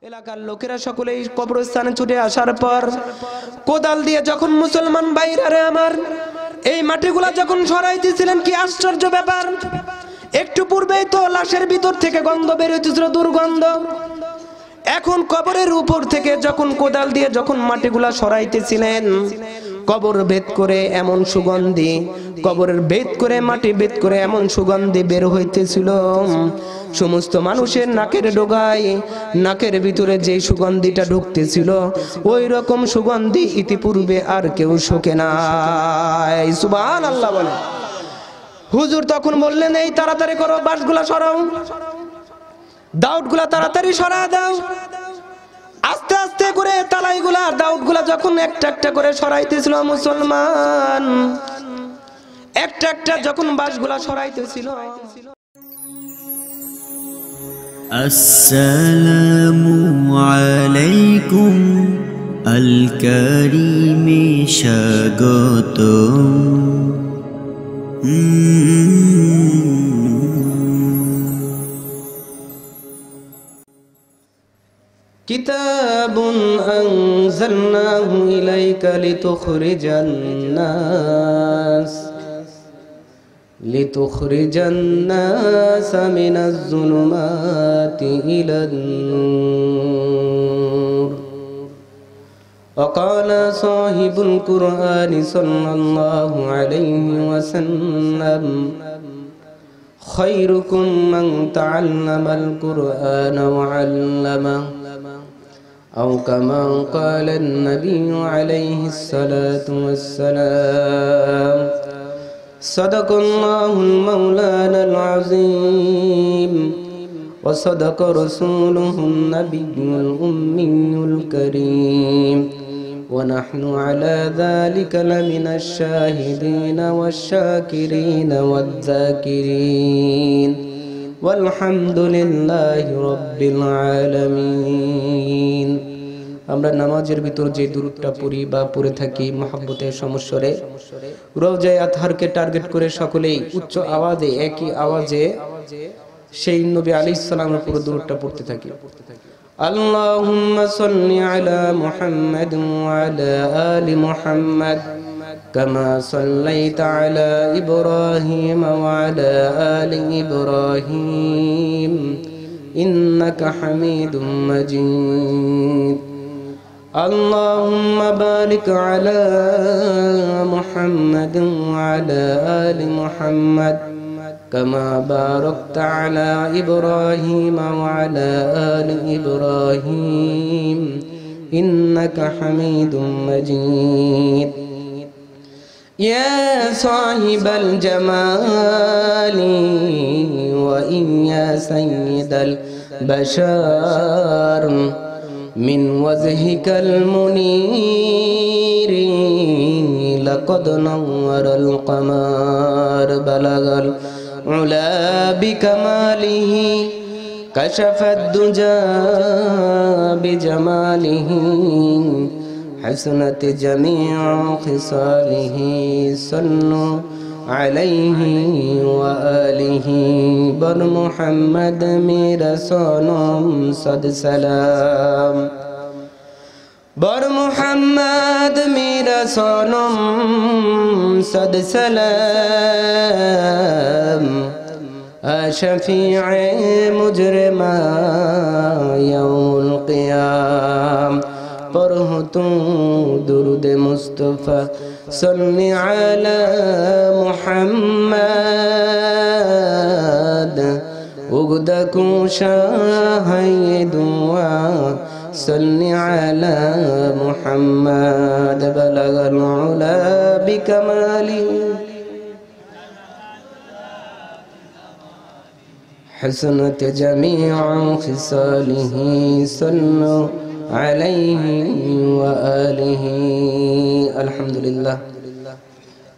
এলাকার লোকেরা সকলেই কবরস্থানে ছুটে আসার পর কোদাল দিয়ে যখন মুসলমান ভাইরা আমার এই মাটিগুলা যখন সরাইতেছিলেন, কি আশ্চর্য ব্যাপার! একটু পূর্বেই তো লাশের ভিতর থেকে গন্ধ বের হইতেছিল, দুর্গন্ধ। এখন কবরের উপর থেকে যখন কোদাল দিয়ে যখন মাটিগুলা সরাইতেছিলেন, কবর ভেদ করে এমন সুগন্ধি, কবরের ভেদ করে মাটি ভেদ করে এমন সুগন্ধি বের হইতেছিল, সমস্ত মানুষের নাকের ডগায়, নাকের ভিতরে যে সুগন্ধিটা ঢুকতেছিল ওই রকম সুগন্ধি ইতিপূর্বে আর কেউ শোকে নাই। সুবহানাল্লাহ বলে। হুজুর তখন বললেন, এই তাড়াতাড়ি করো, বাঁশগুলা সরাও, দাউদগুলা তাড়াতাড়ি সরা দাও। আস্তে আস্তে করে তালাইগুলা, দাউদগুলা যখন একটা একটা করে সরাইতেছিল মুসলমান, একটা একটা যখন বাঁশগুলা সরাইতেছিল, আসসালামু আলাইকুম আল কারীমে স্বাগতম। কিতাবুন আনজালনাহু ইলাইকা লিতুখরিজান নাস মিনাজ যুলুমাতি ইলান নূর। وقال صاحب القرآن صلى الله عليه وسلم خيركم من تعلم القرآن وعلمه أو كما قال النبي عليه الصلاة والسلام صدق الله المولانا العظيم وصدق رسوله النبي الأمي الكريم ونحن على ذلك لمن الشاهدين والشاكرين والذاكرين والحمد لله رب العالمين। আমরা নামাজের ভিতর যে দুরূদটা পড়ি বা পড়ে থাকি মহব্বতের সমস্বরে, রওজায়ে আতহারকে টার্গেট করে সকলেই উচ্চ আওয়াজে, একই আওয়াজে সেই নবী আলাইহিস সালামের পুরো দুরূদটা পড়তে থাকি। আল্লাহুম্মা সাল্লি আলা মুহাম্মাদ ওয়া আলা আলি মুহাম্মাদ কামা সাল্লাইতা আলা ইব্রাহিম ওয়া আলা আলি ইব্রাহিম ইন্নাকা হামিদুম মাজিদ। আল্লাহুম্মা বারিক আলা মুহাম্মাদ ওয়া আলা আলি মুহাম্মাদ كما باركت على إبراهيم وعلى آل إبراهيم إنك حميد مجيد. يا صاحب الجمال وإن يا سيد البشر من وجهك المنير لقد نور القمر بلغ العلا بكماله كشف الدجى بجماله حسنت جميع خصاله صلوا عليه وآله بر محمد میرا سونم صد سلام بر محمد میرا سونم صد سلام شفیع مجرما یوم القیام پڑھو تو درود مصطفیٰ صلی علی محمد اگدا کوشا ہے دعا صلی علی محمد بلغ العلا بکمالی حسنت جميع خصاله صلوا عليه وآله الحمدلله।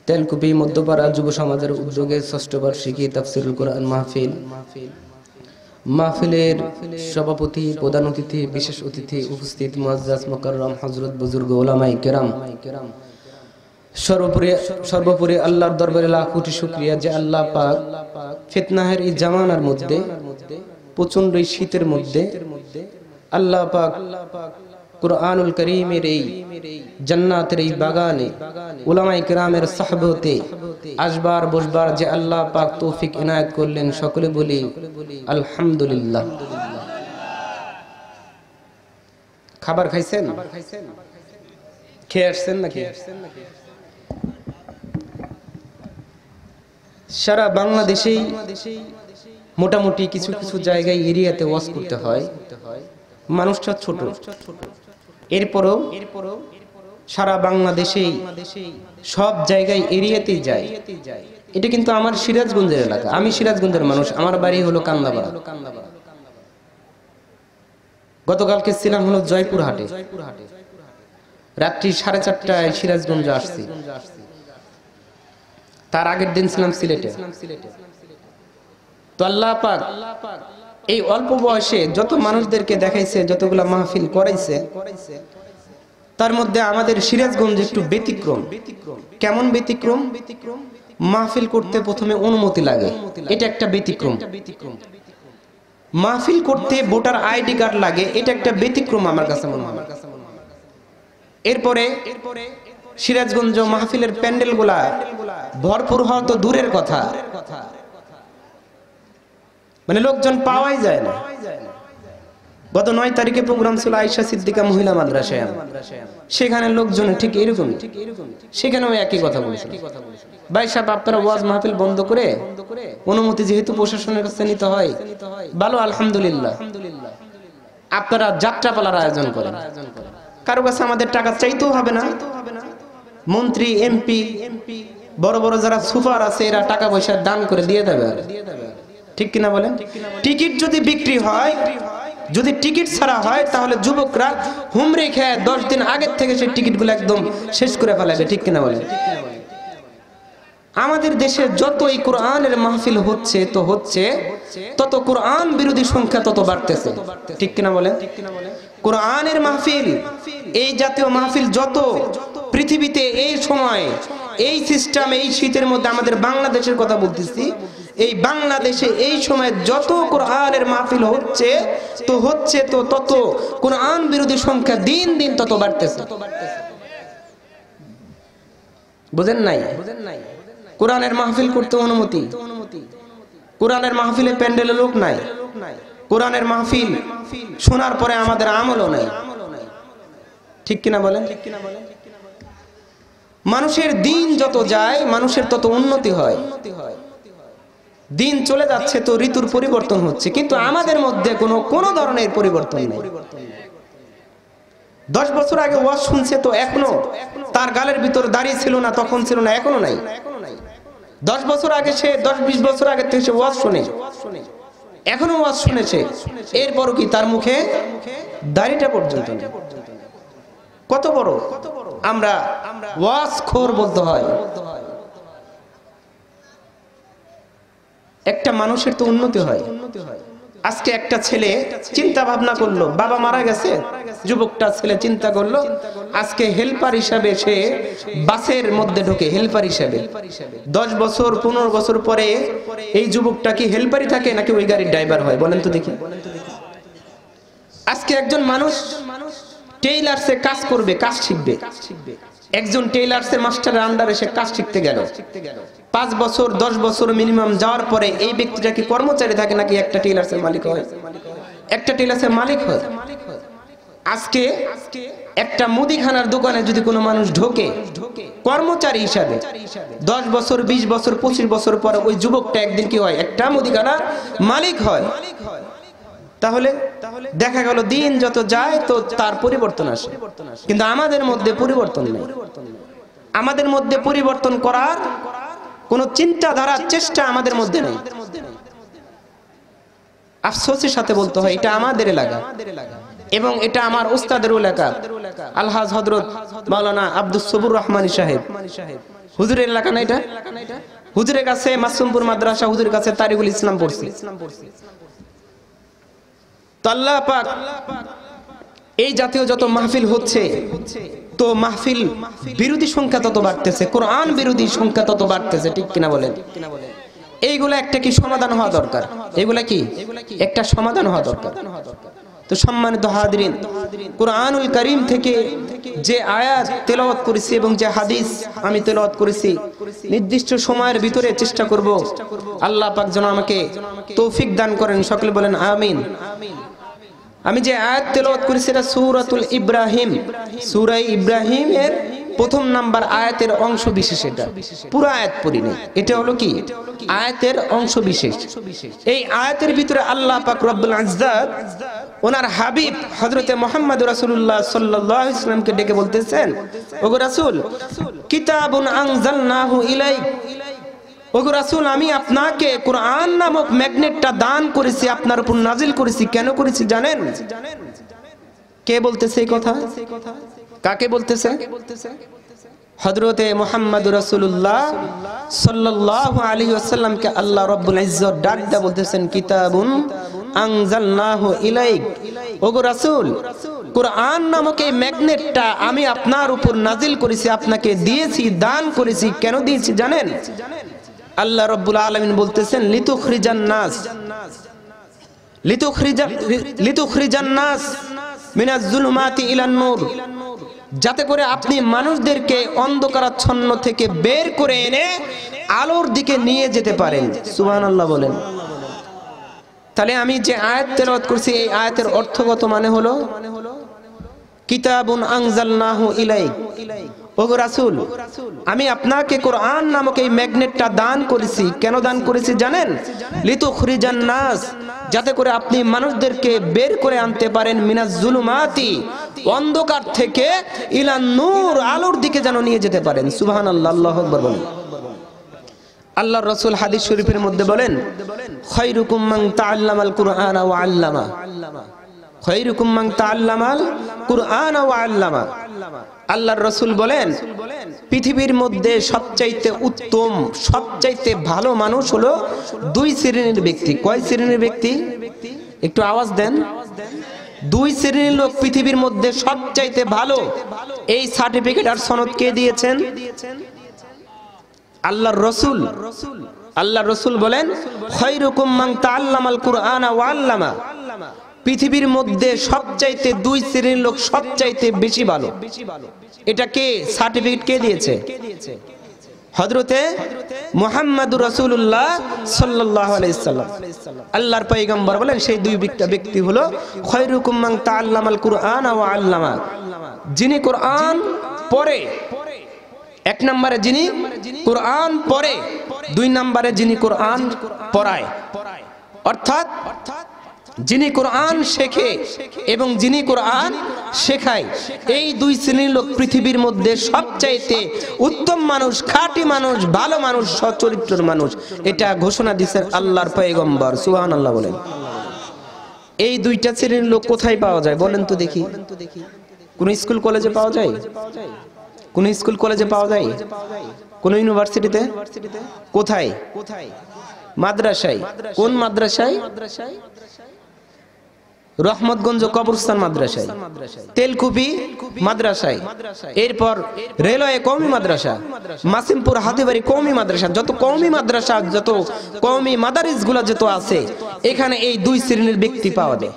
তেলকুপি মধ্যপাড়া যুব সমাজের উদ্যোগে ৬ষ্ঠ বার্ষিকী তাফসীরুল কোরআন মাহফিলের সভাপতি, প্রধান অতিথি, বিশেষ অতিথি উপস্থিত মুআজ্জাজ মুকাররম হযরত বুজুর্গ উলামায়ে কেরাম, সর্বোপরি আল্লাহর দরবারে লাখ কোটি শুকরিয়া যে আল্লাহ পাক ফিতনাহের এই জামানার মধ্যে, প্রচন্ড শীতের মধ্যে আল্লাহ পাক কুরআনুল কারীমের এই জান্নাতের এই বাগানে উলামায়ে কেরামের সুহবতে আসবার বসবার যে আল্লাহ পাক তৌফিক ইনায়াত করলেন, সকলে বলি আলহামদুলিল্লাহ। খাবার খাইছেন? খেয়ে আসছেন নাকি? সারা বাংলাদেশেই মোটামুটি কিছু কিছু জায়গায় এরিয়াতে ওয়াজ করতে হয়, মানুষটা ছোট, এরপরও সারা বাংলাদেশেই সব জায়গায় এরিয়াতেই যায়। এটা কিন্তু আমার সিরাজগঞ্জের এলাকা, আমি সিরাজগঞ্জের মানুষ, আমার বাড়ি হলো কান্দাপাড়া। গতকালকে ছিলাম হলো জয়পুরহাটে, রাত্রি 4:30টায় সিরাজগঞ্জ আসছি। তার আগের দিন ছিলাম সিলেটে। তো আল্লাহ পাক এই অল্প বয়সে যত মানুষদেরকে দেখাইছে, যতগুলা মাহফিল করাইছে, তার মধ্যে আমাদের সিরাজগঞ্জ একটু ব্যতিক্রম। কেমন ব্যতিক্রম? মাহফিল করতে প্রথমে অনুমতি লাগে, এটা একটা ব্যতিক্রম। মাহফিল করতে ভোটার আইডি কার্ড লাগে, এটা একটা ব্যতিক্রম আমার কাছে মনে হয়। এরপরে সিরাজগঞ্জ মাহফিলের প্যান্ডেল গুলা ভরপুর হওয়া তো দূরের কথা, মানে লোকজন পাওয়াই যায় না। গত 9 তারিখে প্রোগ্রাম ছিল আয়েশা সিদ্দিকা মহিলা মাদ্রাসায়, সেখানে লোকজন ঠিক এরকম, সেখানেও একই কথা বলেছিল, ভাই সাহেব আপনারা ওয়াজ মাহফিল বন্ধ করে অনুমতি যেহেতু প্রশাসনের কাছে নিতে হয়, ভালো আলহামদুলিল্লাহ, আপনারা যাত্রাপালার আয়োজন করেন, কারো কাছে আমাদের টাকা চাইতেও হবে না। মন্ত্রী এমপি বড় বড় যারা সুপার আছে এরা টাকা পয়সা দান করে দিয়ে দেবে, ঠিক কিনা বলেন? টিকিট যদি বিক্রি হয়, যদি টিকিট ছাড়া হয়, তাহলে যুবকরা হুমড়ি খেয়ে 10 দিন আগের থেকে সেই টিকিটগুলো একদম শেষ করে ফেলাবে, ঠিক কিনা বলেন? আমাদের দেশে যত এই কোরআনের মাহফিল হচ্ছে তো হচ্ছে, তত কোরআন বিরোধী সংখ্যা তত বাড়তেছে, ঠিক কিনা বলেন? কোরআনের মাহফিল, এই জাতীয় মাহফিল যত পৃথিবীতে এই সময়, এই সিস্টেম, এই শীতের মধ্যে আমাদের বাংলাদেশের কথা বলতেছি, এই বাংলাদেশে এই সময় যত কোরআনের মাহফিল হচ্ছে তো তত কোরআন বিরোধী সংখ্যা দিন দিন তত বাড়তেছে। বুঝেন নাই? কোরআনের মাহফিল করতে অনুমতি, কোরআনের মাহফিলে প্যান্ডেলে লোক নাই, কোরআনের মাহফিল শোনার পরে আমাদের আমলও নাই, ঠিক কিনা বলেন? মানুষের দিন যত যায় মানুষের তত উন্নতি হয়, দিন চলে যাচ্ছে তো ঋতুর পরিবর্তন হচ্ছে, কিন্তু আমাদের মধ্যে কোনো ধরনের পরিবর্তন নেই। 10 বছর আগে ওয়াজ শুনছে তো এখনো তার গালের ভিতর দাঁড়িয়ে ছিল না, তখন ছিল না, এখনো নাই। 10 বছর আগে সে 10-20 বছর আগে থেকে সে ওয়াজ শুনে, এখনো ওয়াজ শুনেছে, এরপরও কি তার মুখে দাড়িটা পর্যন্ত নেই। কত বড় আমরা ওয়াজ খোর বলতে হয়। একটা মানুষের তো উন্নতি হয়। আজকে একটা ছেলে চিন্তা ভাবনা করলো, বাবা মারা গেছে, যুবকটা ছেলে চিন্তা করলো আজকে হেল্পার হিসাবে সে বাসের মধ্যে ঢোকে, হেল্পার হিসাবে। 10 বছর 15 বছর পরে এই যুবকটা কি হেল্পারই থাকে নাকি ওই গাড়ির ড্রাইভার হয়? বলেন তো দেখি। আজকে একজন মানুষ টেইলার্সে কাজ করবে, কাজ শিখবে, একজন টেইলার্সের মাস্টারের আন্ডারে সে কাজ শিখতে গেল, 5 বছর 10 বছর মিনিমাম যাওয়ার পরে এই ব্যক্তিটা কি কর্মচারী থাকে নাকি একটা টেইলার্সের মালিক হয়? একটা টেইলার্সের মালিক হয়। আজকে একটা মুদিখানার দোকানে যদি কোনো মানুষ ঢোকে কর্মচারী হিসাবে, 10 বছর 20 বছর 25 বছর পরে ওই যুবকটা একদিন কি হয়? একটা মুদিখানার মালিক হয়। তাহলে দেখা গেল দিন যত যায় তো তার পরিবর্তন আসে, কিন্তু আমাদের মধ্যে পরিবর্তন নেই। আমাদের মধ্যে পরিবর্তন করার কোন চিন্তাধারার চেষ্টা আমাদের মধ্যে নেই। আফসোসের সাথে বলতে হয় এটা আমাদের এলাকা এবং এটা আমার উস্তাদের এলাকা, আলহাজ হযরত মাওলানা আব্দুস সবুর রহমানী সাহেব হুজুরের এলাকা না এটা? হুজুরের কাছে মাসুমপুর মাদ্রাসা, হুজুরের কাছে তারিকুল ইসলাম পড়ছি। তো আল্লাহ পাক এই জাতীয় যত মাহফিল হচ্ছে তো মাহফিল বিরোধী সংখ্যা তত বাড়তেছে, কোরআন বিরোধী সংখ্যা তত বাড়তেছে, ঠিক কিনা বলেন? এইগুলা একটা কি সমাধান হওয়া দরকার? এইগুলা কি একটা সমাধান হওয়া দরকার? তো তো সম্মানিত হাজিরিন, কুরআনুল কারীম থেকে যে আয়াত তেলাওয়াত করেছি এবং যে হাদিস আমি তেলাওয়াত করেছি, নির্দিষ্ট সময়ের ভিতরে চেষ্টা করব আল্লাহ পাক যেন আমাকে তৌফিক দান করেন। সকলে বলেন আমিন। আমি যে আয়াত তেলাওয়াত করেছি এটা সূরাতুল ইব্রাহিম, সূরা ইব্রাহিমের প্রথম নাম্বার আয়াতের অংশ বিশেষ। এটা পুরো আয়াত পড়ি নাই, এটা হলো কি আয়াতের অংশ বিশেষ। এই আয়াতের ভিতরে আল্লাহ পাক রব্বুল ইজ্জত ওনার হাবিব হযরতে মুহাম্মদ রাসূলুল্লাহ সাল্লাল্লাহু আলাইহি ওয়াসাল্লামকে ডেকে বলতেছেন, ওগো রাসূল, কিতাবুন আনজালনাহু ইলাইক, ওগো রাসূল, আমি আপনাকে কুরআন নামক ম্যাগনেটটা দান করেছি, আপনার উপর নাজিল করেছি। কেন করেছি জানেন? কে বলতেছে এই কথা? কাকে বলতেছে? হযরতে মুহাম্মদ রাসূলুল্লাহ সাল্লাল্লাহু আলাইহি ওয়াসাল্লামকে আল্লাহ রাব্বুল ইজ্জত ডাক দিয়ে বলতেছেন, কিতাবুন আনজালনাহু ইলাইক, ওগো রাসূল, কুরআন নামক এই ম্যাগনেটটা আমি আপনার উপর নাজিল করেছি, আপনাকে দিয়েছি, দান করেছি। কেন দিয়েছি জানেন? আল্লাহ রাব্বুল আলামিন বলতেছেন, লিতুখরিজান নাস মিনাজ জুলুমাতি ইলান নূর, যাতে করে আপনি মানুষদেরকে অন্ধকারাচ্ছন্ন থেকে বের করে এনে আলোর দিকে নিয়ে যেতে পারেন। সুবহানাল্লাহ বলেন। তাহলে আমি যে আয়াত তেলাওয়াত করছি এই আয়াতের অর্থগত মানে হলো কিতাবুন আনজালনাহু ইলাইক, ওগো রাসূল, আমি আপনাকে কোরআন নামক এই ম্যাগনেটটা দান করেছি। কেন দান করেছি জানেন? লিতুখরিজান নাস, যাতে করে আপনি মানুষদেরকে বের করে আনতে পারেন মিনাজ জুলুমাতি, অন্ধকার থেকে, ইলান নূর, আলোর দিকে যেন নিয়ে যেতে পারেন। সুবহানাল্লাহ, আল্লাহু আকবার বলেন। আল্লাহর রাসূল হাদিস শরীফের মধ্যে বলেন, খায়রুকুম মান তাআল্লামাল কুরআনা ওয়া আল্লামা, খায়রুকুম মান তাআল্লামাল কুরআনা ওয়া আল্লামা। আল্লাহর রাসূল বলেন, পৃথিবীর মধ্যে সবচাইতে উত্তম, সবচাইতে ভালো মানুষ হলো দুই শ্রেণীর ব্যক্তি। কয় শ্রেণীর ব্যক্তি? একটু আওয়াজ দেন। দুই শ্রেণীর লোক পৃথিবীর মধ্যে সবচাইতে ভালো। এই সার্টিফিকেট আর সনদ কে দিয়েছেন? আল্লাহর রাসূল। আল্লাহর রাসূল বলেন, খায়রুকুম মান তাআল্লামাল কুরআনা ওয়া আল্লামা, পৃথিবীর মধ্যে সবচাইতে দুই শ্রেণীর লোক সবচাইতে বেশি ভালো। এটা কে সার্টিফিকেট কে দিয়েছে? হযরতে মুহাম্মদুর রাসূলুল্লাহ সাল্লাল্লাহু আলাইহি সাল্লাম। আল্লাহর পয়গম্বর বলেন, সেই দুই ব্যক্তি হলো খায়রুকুম মান তাআল্লামাল কুরআনা ওয়া আল্লামা, যিনি কোরআন পড়ে, এক নম্বরে যিনি কোরআন পড়ে, দুই নম্বরে যিনি কোরআন পড়ায়। অর্থাৎ যিনি কোরআন শেখে এবং যিনি কোরআন শেখায়, এই দুই শ্রেণীর লোক পৃথিবীর মধ্যে সবচাইতে উত্তম মানুষ, খাঁটি মানুষ, ভালো মানুষ, সচ্চরিত্রের মানুষ। এটা ঘোষণা দিয়েছেন আল্লাহর পয়গম্বর। সুবহানাল্লাহ বলেন। এই দুইটা শ্রেণীর লোক কোথায় পাওয়া যায় বলেন তো দেখি? কোন স্কুল কলেজে পাওয়া যায়? কোন স্কুল কলেজে পাওয়া যায়? কোন ইউনিভার্সিটিতে? কোথায়? মাদ্রাসায়। কোন মাদ্রাসায়? রহমতগঞ্জ কবরস্থান মাদ্রাসায়, তেলকুপি মাদ্রাসায়, এরপর রেলওয়ে কওমি মাদ্রাসা, মাসিমপুর হাতিবাড়ি কওমি মাদ্রাসা, যত কওমি মাদ্রাসা, যত কওমি মাদারিস গুলা যত আছে, এখানে এই দুই শ্রেণীর ব্যক্তি পাওয়া যায়।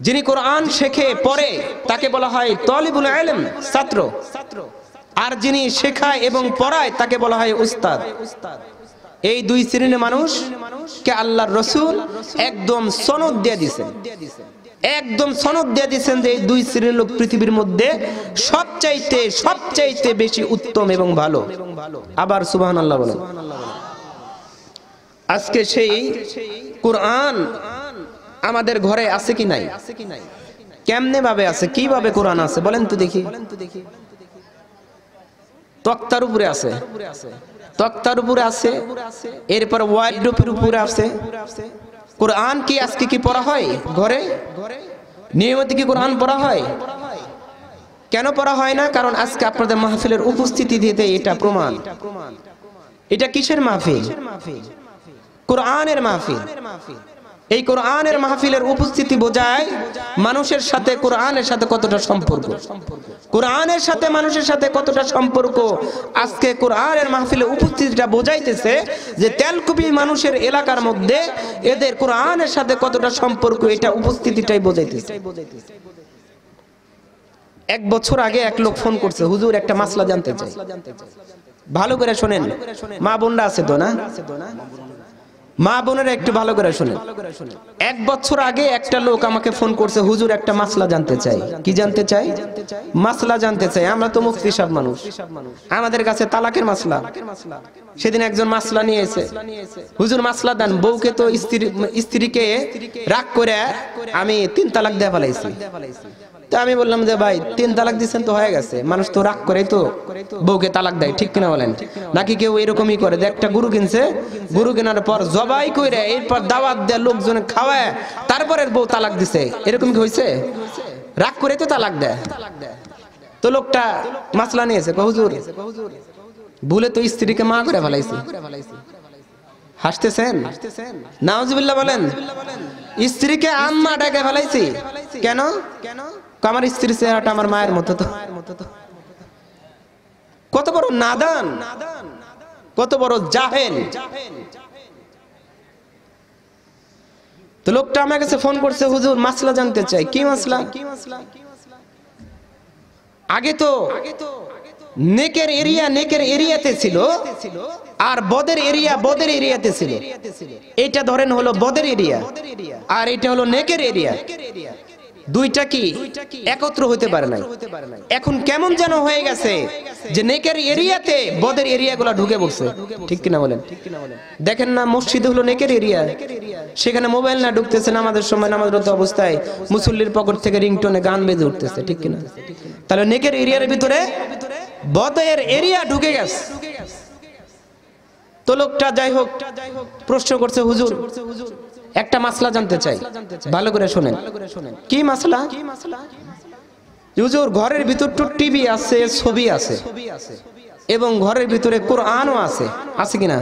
যিনি কোরআন শেখে পড়ে তাকে বলা হয় তালিবুল ইলম, ছাত্র, আর যিনি শেখায় এবং পড়ায় তাকে বলা হয় উস্তাদ। এই দুই শ্রেণীর মানুষকে আল্লাহর রাসূল একদম সনদ দিয়ে দিয়েছেন, একদম সনদ দিয়ে দিয়েছেন যে এই দুই শ্রেণীর লোক পৃথিবীর মধ্যে সবচাইতে বেশি উত্তম এবং ভালো। আবার সুবহানাল্লাহ বলেন। আজকে সেই কোরআন আমাদের ঘরে আছে কি নাই? কেমনে ভাবে আছে? কিভাবে কোরআন আছে বলেন তো দেখি? তক্তার উপরে আছে, তক্তার উপরে আছে, এরপর ওয়ার্ডরোবের উপরে আছে। কোরআন কি আজকে কি পড়া হয় ঘরে? নিয়মিত কি কোরআন পড়া হয়? কেন পড়া হয় না? কারণ আজকে আপনাদের মাহফিলের উপস্থিতি দিতে এটা প্রমাণ। এটা কিসের মাহফিল? কোরআনের মাহফিল। এই কোরআনের মাহফিলের উপস্থিতি বোঝায় মানুষের সাথে কোরআনের সাথে কতটা সম্পর্ক, কোরআনের সাথে মানুষের সাথে কতটা সম্পর্ক। আজকে কোরআনের মাহফিলে উপস্থিতিটা বোঝাইতেছে যে তেলকুপি মানুষের এলাকার মধ্যে এদের কোরআনের সাথে কতটা সম্পর্ক, এটা উপস্থিতিটাই বোঝাইতেছে। এক বছর আগে এক লোক ফোন করছে, হুজুর একটা মাসলা জানতে চাই। ভালো করে শোনেন, মা বোনরা আছে তো না, মা বোনেরা একটু ভালো করে শোনেন। এক বছর আগে একটা লোক আমাকে ফোন করছে, হুজুর একটা মাসলা জানতে চাই। কি জানতে চাই? মাসলা জানতে চাই। আমরা তো মুফতি সাহেব মানুষ, আমাদের কাছে তালাকের মাসলা। সেদিন একজন মাসলা নিয়ে এসে, হুজুর মাসলা দেন, বউকে তো স্ত্রীকে রাগ করে আমি 3 তালাক দিয়ে ফেলাইছি। তা আমি বললাম যে ভাই 3 তালাক দিচ্ছেন তো হয়ে গেছে, মানুষ তো রাগ করে তো বউকে তালাক দেয়, ঠিক কিনা বলেন? নাকি কেউ এরকমই করে যে একটা গরু কিনছে, গরু কেনার পর জবাই করে এরপর দাওয়াত দেয়, লোকজন খাওয়ায়, তারপরে বউ তালাক দিছে, এরকম কি হয়েছে? রাগ করে তো তালাক দেয়। তো লোকটা মাসলা নিয়েছে, হুজুর ভুলে তো স্ত্রীকে মা করে ফেলাইছি। হাসতেছেন? নাউজুবিল্লাহ বলেন। স্ত্রীকে আম্মা ডাকে ফেলাইছি কেন? আমার স্ত্রীর চেহারাটা আমার মায়ের মতো। তো কত বড় নাদান, কত বড় জাহেল। তো লোকটা আমার কাছে ফোন করছে, হুজুর মাসলা জানতে চাই। কি মাসলা? আগে তো নেকের এরিয়া নেকের এরিয়াতে ছিল, আর বদের এরিয়া বদের এরিয়াতে ছিল। এটা ধরেন হলো বদের এরিয়া, আর এটা হলো নেকের এরিয়া। দুইটা কি একত্র হতে পারে নাই। এখন কেমন যেন হয়ে গেছে যে নেকের এরিয়াতে বদের এরিয়াগুলো ঢুকে পড়ছে, ঠিক কিনা বলেন? দেখেন না, মসজিদ হলো নেকের এরিয়া, সেখানে মোবাইল না ঢুকতেছে, নামাজের সময় নামাজরত অবস্থায় মুসল্লির পকেট থেকে রিংটোনে গান বেজে উঠতেছে, ঠিক কিনা? তাহলে নেকের এরিয়ার ভিতরে বদের এরিয়া ঢুকে গেছে। তো লোকটা যাই হোক প্রশ্ন করছে, হুজুর একটা মাসলা জানতে চাই। ভালো করে শোনেন। কি মাসলা? হুজুর ঘরের ভিতর তো টিভি আছে, ছবি আছে, এবং ঘরের ভিতরে কোরআনও আছে। আছে কিনা?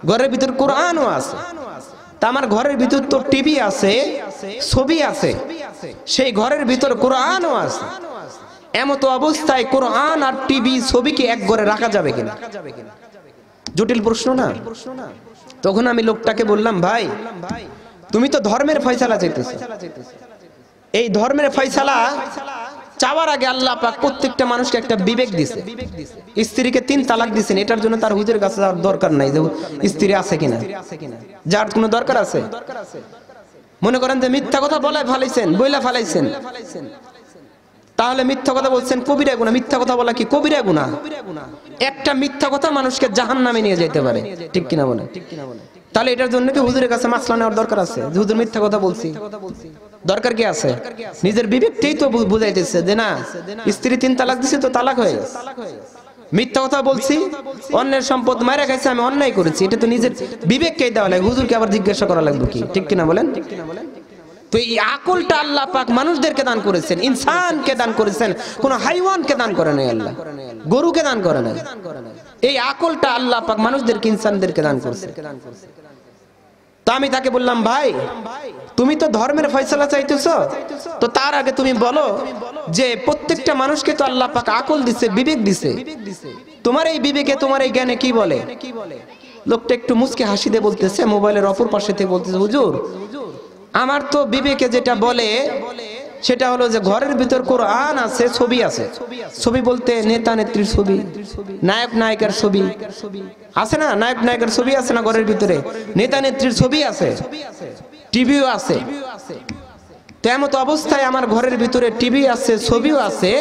ঘরের ভিতর কোরআনও আছে। তা আমার ঘরের ভিতর তো টিভি আছে, ছবি আছে, সেই ঘরের ভিতর কোরআনও আছে। এমতো অবস্থায় কোরআন আর টিভি ছবিকে এক ঘরে রাখা যাবে কিনা? জটিল প্রশ্ন না? তখন আমি লোকটাকে বললাম, ভাই তুমি তো ধর্মের ফয়সালা চাইতেছো। এই ধর্মের ফয়সালা চাওয়ার আগে আল্লাহ পাক প্রত্যেকটা মানুষকে একটা বিবেক দিয়েছে। স্ত্রীকে 3 তালাক দিয়েছেন, এটার জন্য তার হুজুরের কাছে যাওয়ার দরকার নাই যে স্ত্রী আছে কিনা, যার কোনো দরকার আছে? মনে করেন যে মিথ্যা কথা বলে ফেলাইছেন, বইলা ফেলাইছেন, তাহলে মিথ্যা কথা বলছেন কবিরা গুনাহ। মিথ্যা কথা বলা কি কবিরা গুনাহ? একটা মিথ্যা কথা মানুষকে জাহান্নামে নিয়ে যেতে পারে, ঠিক কিনা বলেন? তাহলে এটার জন্য কি হুজুরের কাছে মাসলা নেওয়ার দরকার আছে যে হুজুর মিথ্যা কথা বলছি? দরকার কি আছে? নিজের বিবেকটাই তো বুঝাইতেছে যে না, স্ত্রী 3 তালাক দিছে তো তালাক হয়ে গেছে। মিথ্যা কথা বলছি, অন্যের সম্পদ মারা খাইছে, আমি অন্যায় করেছি, এটা তো নিজের বিবেককেই দেওয়া লাগে, হুজুরকে আবার জিজ্ঞাসা করা লাগবে কি, ঠিক কিনা বলেন? তো এই আকলটা আল্লাহ পাক মানুষদেরকে দান করেছেন, ইনসানকে দান করেছেন, কোন হাইওয়ানকে দান করে নাই, আল্লাহ গরুকে দান করে নাই। এই আকলটা আল্লাহ পাক মানুষদেরকে, ইনসানদেরকে দান করেছেন। তো আমি তাকে বললাম, ভাই তুমি তো ধর্মের ফয়সালা চাইতেছো, তো তার আগে তুমি বলো যে প্রত্যেকটা মানুষকে তো আল্লাহ পাক আকল দিছে, বিবেক দিছে, তোমার এই বিবেকে তোমার এই জ্ঞানে কি বলে? লোকটা একটু মুচকে হাসি দিয়ে বলতেছে, মোবাইলের অপর পাশে থেকে বলতেছে, হুজুর আমার তো বিবেকে যেটা বলে সেটা হলো যে ঘরের ভিতর কোরআন আছে, ছবি আছে। ছবি বলতে নেতা নেত্রীর ছবি, নায়ক নায়িকার ছবি আছে না? নায়ক নায়িকার ছবি আছে না ঘরের ভিতরে? নেতা নেত্রীর ছবি আছে, টিভিও আছে। তো এমত অবস্থায় আমার ঘরের ভিতরে টিভি আছে, ছবিও আছে,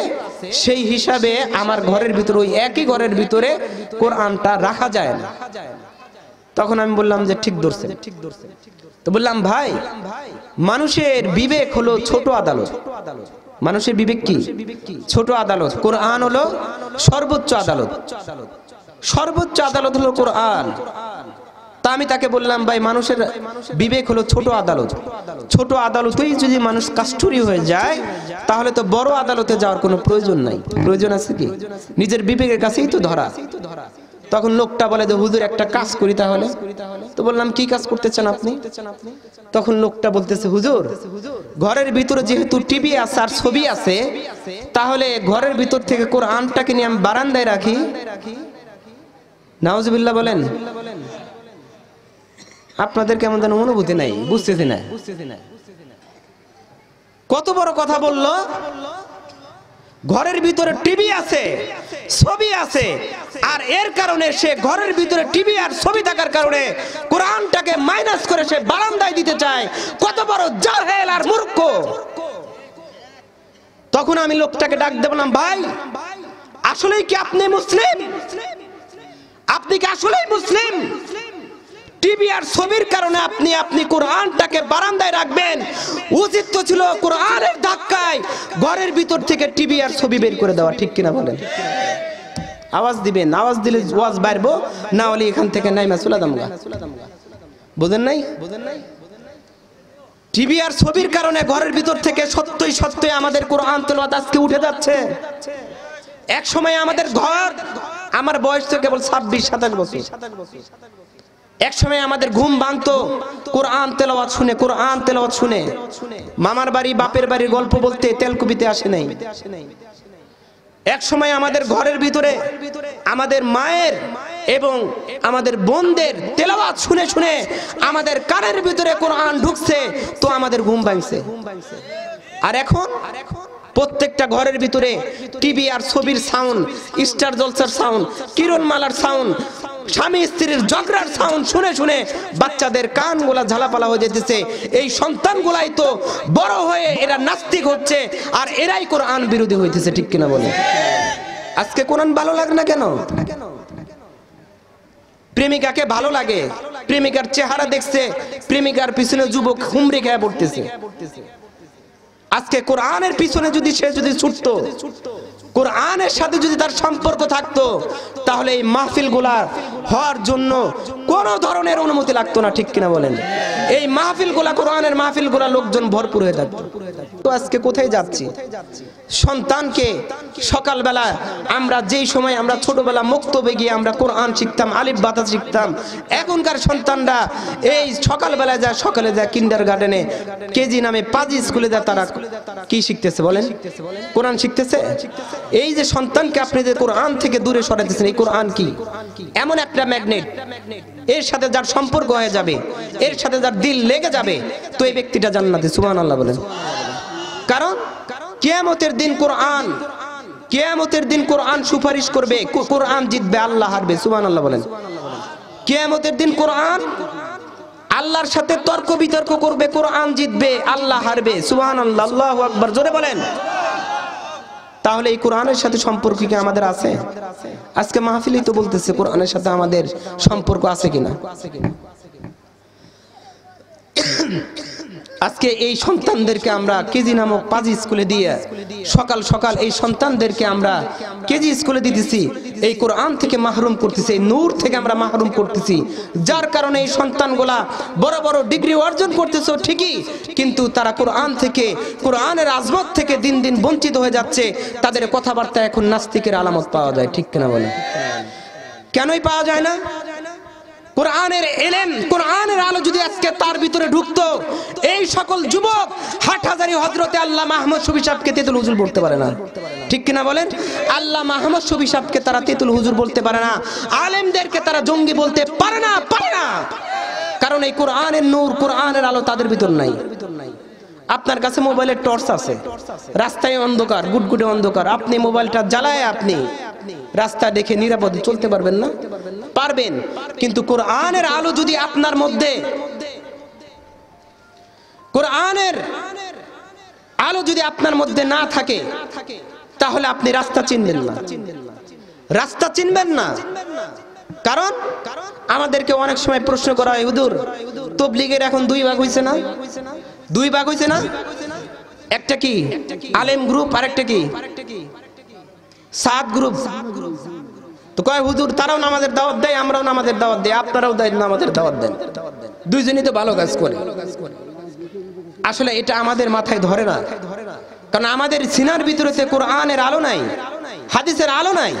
সেই হিসাবে আমার ঘরের ভিতরে, ওই একই ঘরের ভিতরে কোরআনটা রাখা যায় না। তখন আমি বললাম যে ঠিক ধরছেন। তো বললাম, ভাই মানুষের বিবেক হলো ছোট আদালত। মানুষের বিবেক কি? ছোট আদালত। কোরআন হলো সর্বোচ্চ আদালত। সর্বোচ্চ আদালত হলো কোরআন। তা আমি তাকে বললাম, ভাই মানুষের বিবেক হলো ছোট আদালত। ছোট আদালতেই যদি মানুষ কাস্টরি হয়ে যায়, তাহলে তো বড় আদালতে যাওয়ার কোনো প্রয়োজন নাই। প্রয়োজন আছে কি? নিজের বিবেকের কাছেই তো ধরা। তখন লোকটা বলে যে হুজুর একটা কাজ করি তাহলে। তো বললাম কি কাজ করতে চান আপনি? তখন লোকটা বলতেছে হুজুর ঘরের ভিতরে যেহেতু টিভি আছে আর ছবি আছে, তাহলে ঘরের ভিতর থেকে কোরআনটাকে নিয়ে আমি বারান্দায় রাখি। নাউজুবিল্লাহ বলেন। আপনাদের কেমন যেন অনুভূতি নাই, বুঝতেছি না কত বড় কথা বললো। ঘরের ভিতরে টিভি আছে, ছবি আছে, আর এর কারণে সে ঘরের ভিতরে টিভি আর ছবি থাকার কারণে কোরআনটাকে মাইনাস করে সে বারান্দায় দিতে চায়। কত বড় জাহেল আর মূর্খ। তখন আমি লোকটাকে ডাক দিয়ে বললাম, ভাই আসলেই কি আপনি মুসলিম? আপনি কি আসলেই মুসলিম? টিভি আর ছবির কারণে আপনি কোরআনটাকে বারান্দায় রাখবেন? উচিত তো ছিল কোরআনের ধাক্কায় ঘরের ভিতর থেকে টিভি আর ছবি বের করে দেওয়া, ঠিক কিনা বলেন? আওয়াজ দিবেন, আওয়াজ দিলে ওয়াজ বাড়বো, না হলে এখান থেকে নাইমা চলে যামগা। বুঝেন নাই? টিভি আর ছবির কারণে ঘরের ভিতর থেকে সত্যই সত্যই আমাদের কোরআন তেলাওয়াত আজকে উঠে যাচ্ছে। এক সময় আমাদের ঘর, আমার বয়স তো কেবল 26-27 বছর, এক সময় আমাদের ঘুম ভাঙতো কোরআন তেলাওয়াত শুনে, কোরআন তেলাওয়াত শুনে। মামার বাড়ি বাপের বাড়ির গল্প বলতে তেলকুপিতে আসে নাই। এক সময় আমাদের ঘরের ভিতরে আমাদের মায়ের এবং আমাদের বোনদের তেলাওয়াত শুনে শুনে আমাদের কানের ভিতরে কোরআন ঢুকছে, তো আমাদের ঘুম ভাঙছে। আর এখন প্রত্যেকটা ঘরের ভিতরে টিভি আর ছবির সাউন্ড, স্টার জলসার সাউন্ড, কিরণমালার সাউন্ড, স্বামী স্ত্রীর ঝগড়ার সাউন্ড শুনে শুনে বাচ্চাদের কানগুলা ঝালাপালা হয়ে যেতেছে। এই সন্তানগুলাই তো বড় হয়ে এরা নাস্তিক হচ্ছে, আর এরাই কোরআন বিরোধী হইতেছে, ঠিক কিনা বলে? আজকে কোরআন ভালো লাগে না কেন? প্রেমিকাকে ভালো লাগে, প্রেমিকার চেহারা দেখছে, প্রেমিকার পিছনে যুবক হুমড়ি খেয়ে পড়তেছে। আজকে কোরআনের পিছনে যদি সে ছুটতো, কোরআনের সাথে যদি তার সম্পর্ক থাকতো, তাহলে এই মাহফিলগুলা হওয়ার জন্য কোন ধরনের অনুমতি লাগতো না, ঠিক কিনা বলেন? এই মাহফিলগুলা, কোরআনের মাহফিলগুলা লোকজন ভরপুর হয়ে থাকতো। তো আজকে কোথায় যাচ্ছি? সন্তানকে সকালবেলা আমরা যেই সময় আমরা ছোটবেলা মুক্তবে গিয়ে আমরা কোরআন শিখতাম, আলিফ বাতা শিখতাম, এখনকার সন্তানরা এই সকালবেলায় যায়, সকালে যায় কিন্ডারগার্টেনে, কেজি নামে পাজি স্কুলে যায়, তারা কি শিখতেছে বলেন? কোরআন শিখতেছে। এই যে সন্তানকে আপনি যে কোরআন থেকে দূরে সরাইতেছেন, এই কোরআন কি এমন একটা ম্যাগনেট, এর সাথে যার সম্পর্ক হয়ে যাবে, এর সাথে যার দিল লেগে যাবে, তো এই ব্যক্তিটা জান্নাতে। সুবহানাল্লাহ বলেন। কারণ কিয়ামতের দিন কোরআন, কিয়ামতের দিন কোরআন সুপারিশ করবে, কোরআন জিতবে, আল্লাহ হারবে। সুবহানাল্লাহ বলেন। কিয়ামতের দিন কোরআন আল্লাহর সাথে তর্ক বিতর্ক করবে, কোরআন জিতবে, আল্লাহ হারবে। সুবহানাল্লাহ, আল্লাহু আকবার, জোরে বলেন। তাহলে এই কোরআনের সাথে সম্পর্ক কি আমাদের আছে? আজকে মাহফিলেই তো বলতেছে কোরআনের সাথে আমাদের সম্পর্ক আছে কিনা। আজকে এই সন্তানদেরকে আমরা কেজি নামক পাজি স্কুলে দিয়ে সকাল সকাল এই সন্তানদেরকে আমরা কেজি স্কুলে দিতেছি, এই কোরআন থেকে মাহরুম করতেছি, এই নূর থেকে আমরা মাহরুম করতেছি, যার কারণে এই সন্তানগুলা বড় বড় ডিগ্রি অর্জন করতেছে ঠিকই, কিন্তু তারা কোরআন থেকে, কোরআনের আজমত থেকে দিন দিন বঞ্চিত হয়ে যাচ্ছে। তাদের কথাবার্তা এখন নাস্তিকের আলামত পাওয়া যায়, ঠিক কিনা বলেন? কেনই পাওয়া যায় না? কোরআনের এলেম, কোরআনের আলো যদি আজকে তার ভিতরে ঢুকতো, এই সকল যুবক হাটহাজারী হযরতে আল্লাহ মাহমুদ শফি সাহেবকে তেতুল হুজুর বলতে পারে না, ঠিক কিনা বলেন? আল্লাহ মাহমুদ শফি সাহেবকে তারা তেতুল হুজুর বলতে পারে না, আলেমদেরকে তারা জঙ্গি বলতে পারে না, পারে না। কারণ এই কোরআনের নূর, কোরআনের আলো তাদের ভিতর নাই। আপনার কাছে মোবাইলের টর্চ আছে, রাস্তায় অন্ধকার, গুটগুটে অন্ধকার, আপনি মোবাইলটা জ্বালায় আপনি রাস্তা দেখে নিরাপদে চলতে পারবেন না? পারবেন। কিন্তু কোরআনের আলো যদি আপনার মধ্যে, কোরআনের আলো যদি আপনার মধ্যে না থাকে, তাহলে আপনি রাস্তা চিনবেন না, রাস্তা চিনবেন না। কারণ আমাদেরকে অনেক সময় প্রশ্ন করা হয়, হুজুর তাবলীগের এখন দুই ভাগ হইছে না? দুই ভাগ হইছে না? একটা কি আলেম গ্রুপ, আর একটা কি সাত গ্রুপ। তো কয় হুজুর তারাও নামাজের দাওয়াত দেয়, আমরাও নামাজের দাওয়াত দেই, আপনারাও নামাজের দাওয়াত দেন, দুইজনই তো ভালো কাজ করে। আসলে এটা আমাদের মাথায় ধরে না, কারণ আমাদের সিনার ভিতরে কোরআনের আলো নাই, হাদিসের আলো নাই।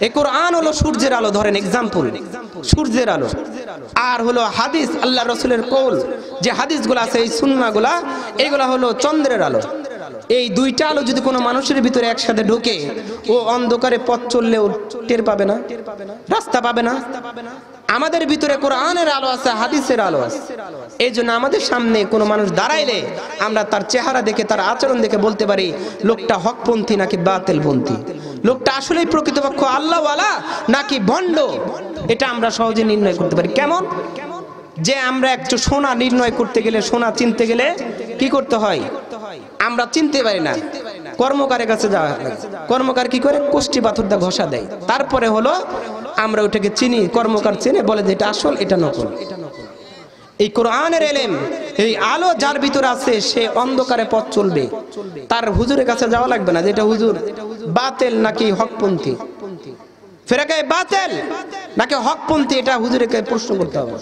এই কোরআন হলো সূর্যের আলো, ধরেন এক্সাম্পল, সূর্যের আলো। আর হলো হাদিস, আল্লাহ রসুলের কৌল, যে হাদিসগুলো আছে, এই সুন্নাহগুলা, এগুলা হলো চন্দ্রের আলো। এই দুইটা আলো যদি কোনো মানুষের ভিতরে একসাথে ঢোকে, ও অন্ধকারে পথ চললেও টের পাবে না, রাস্তা পাবে না। আমাদের ভিতরে কোরআনের আলো আছে, হাদিসের আলো আছে। এই জন্য আমাদের সামনে কোনো মানুষ দাঁড়াইলে আমরা তার চেহারা দেখে, তার আচরণ দেখে বলতে পারি লোকটা হকপন্থী নাকি বাতিলপন্থী, লোকটা আসলেই প্রকৃতপক্ষ আল্লাহওয়ালা নাকি ভণ্ড। এটা আমরা সহজে নির্ণয় করতে পারি। কেমন? যে আমরা একটু সোনা নির্ণয় করতে গেলে, সোনা চিনতে গেলে কি করতে হয়? আমরা চিনতে পারি না, কর্মকারের কাছে যাওয়া হয়। কর্মকার কি করে? কোষ্ঠী পাথরটা ঘষা দেয়, তারপরে হলো আমরা ওটাকে চিনি, কর্মকার চিনে বলে যে এটা আসল, এটা নকল। এই কোরআনের ইলম, এই আলো যার ভিতরে আছে, সে অন্ধকারে পথ চলবে, তার হুজুরের কাছে যাওয়া লাগবে না যেটা হুজুর বাতিল নাকি হকপন্থী, ফেরাকায়ে বাতিল নাকি হকপন্থী, এটা হুজুরকে প্রশ্ন করতে হবে।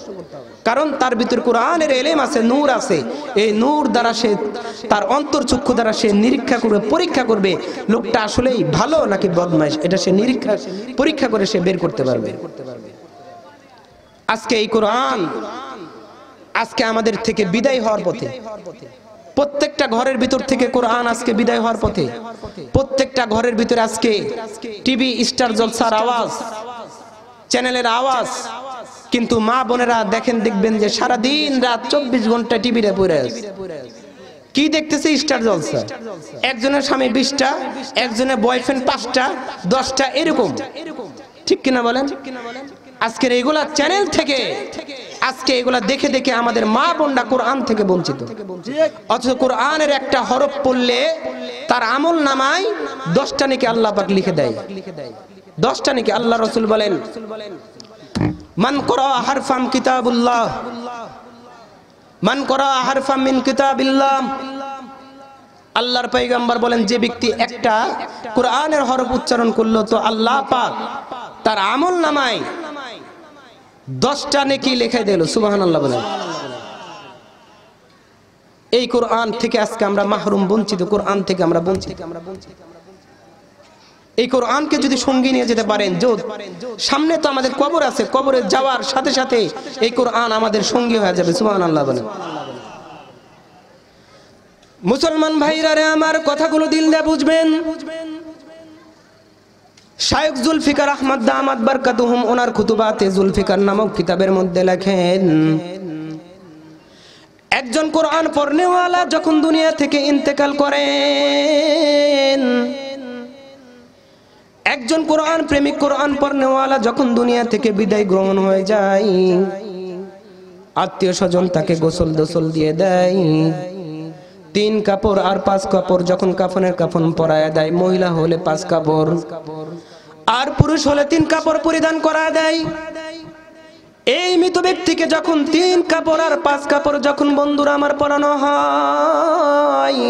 কারণ তার ভিতর কোরআনের ইলম আছে, নূর আছে। এই নূর দ্বারা সে, তার অন্তর্চক্ষু দ্বারা সে নিরীক্ষা করবে, পরীক্ষা করবে লোকটা আসলেই ভালো নাকি বদমাইশ, এটা সে নিরীক্ষা পরীক্ষা করে সে বের করতে পারবে। আজকে এই কোরআন আজকে আমাদের থেকে বিদায় হওয়ার পথে, প্রত্যেকটা ঘরের ভিতর থেকে কোরআন আজকে বিদায় হওয়ার পথে। প্রত্যেকটা ঘরের ভিতরে আজকে টিভি, স্টার জলসার আওয়াজ, চ্যানেলের আওয়াজ। কিন্তু মা বোনেরা দেখেন, দেখবেন যে সারা দিন রাত 24 ঘন্টা টিভিতে পড়ে আছে। কি দেখতেছে? স্টার জলসা। একজনের স্বামী 20টা, একজনের বয়ফ্রেন্ড 5টা, 10টা, এরকম। ঠিক কিনা বলেন? আজকের এইগুলা চ্যানেল থেকে, আজকে এগুলা দেখে দেখে আমাদের মা বোনরা কোরআন থেকে বঞ্চিত। অথচ কোরআনের একটা হরফ পড়লে তার আমল নামায় 10টা নাকি আল্লাহ পাক লিখে দেয়, 10টা নাকি। আল্লাহ রাসূল বলেন, মান করা হারফাম কিতাবুল্লাহ, মান করা হারফাম মিন কিতাবিল্লাহ। আল্লাহর পয়গম্বর বলেন, যে ব্যক্তি একটা কোরআনের হরফ উচ্চারণ করলো, তো আল্লাহ পাক তার আমল নামায় 10টা নেকি লেখা দিল। সুবহানাল্লাহ বলেন। এই কোরআন থেকে আজকে আমরা মাহরুম, বঞ্চিত। কোরআন থেকে আমরা বঞ্চিত। এই কোরআনকে যদি সঙ্গী নিয়ে যেতে পারেন, সামনে তো আমাদের কবর আছে, কবরে যাওয়ার সাথে সাথে এই কোরআন আমাদের সঙ্গী হয়ে যাবে। সুবহানাল্লাহ বলেন। মুসলমান ভাইরা রে, আমার কথাগুলো দিল দিয়ে বুঝবেন। শায়খ জুলফিকার আহমদ দামাত বারকাতুহুম ওনার খুতুবাতে জুলফিকার নামক কিতাবের মধ্যে লেখেন, একজন কোরআন পড়নেওয়ালা যখন দুনিয়া থেকে ইন্তেকাল করেন, একজন কোরআন প্রেমিক, কোরআন পড়নেওয়ালা যখন দুনিয়া থেকে বিদায় গ্রহণ হয়ে যায়, আত্মীয় স্বজন তাকে গোসল দোসল দিয়ে দেয়, 3 কাপড় আর 5 কাপড় যখন কাফনের কাফন পরায় দেয়, মহিলা হলে 5 কাপড় আর পুরুষ হলে 3 কাপড় পরিধান করা দেয়। এই মৃত ব্যক্তিকে যখন 3 কাপড় আর 5 কাপড় যখন বন্ধুরা আমার পরানো হয়,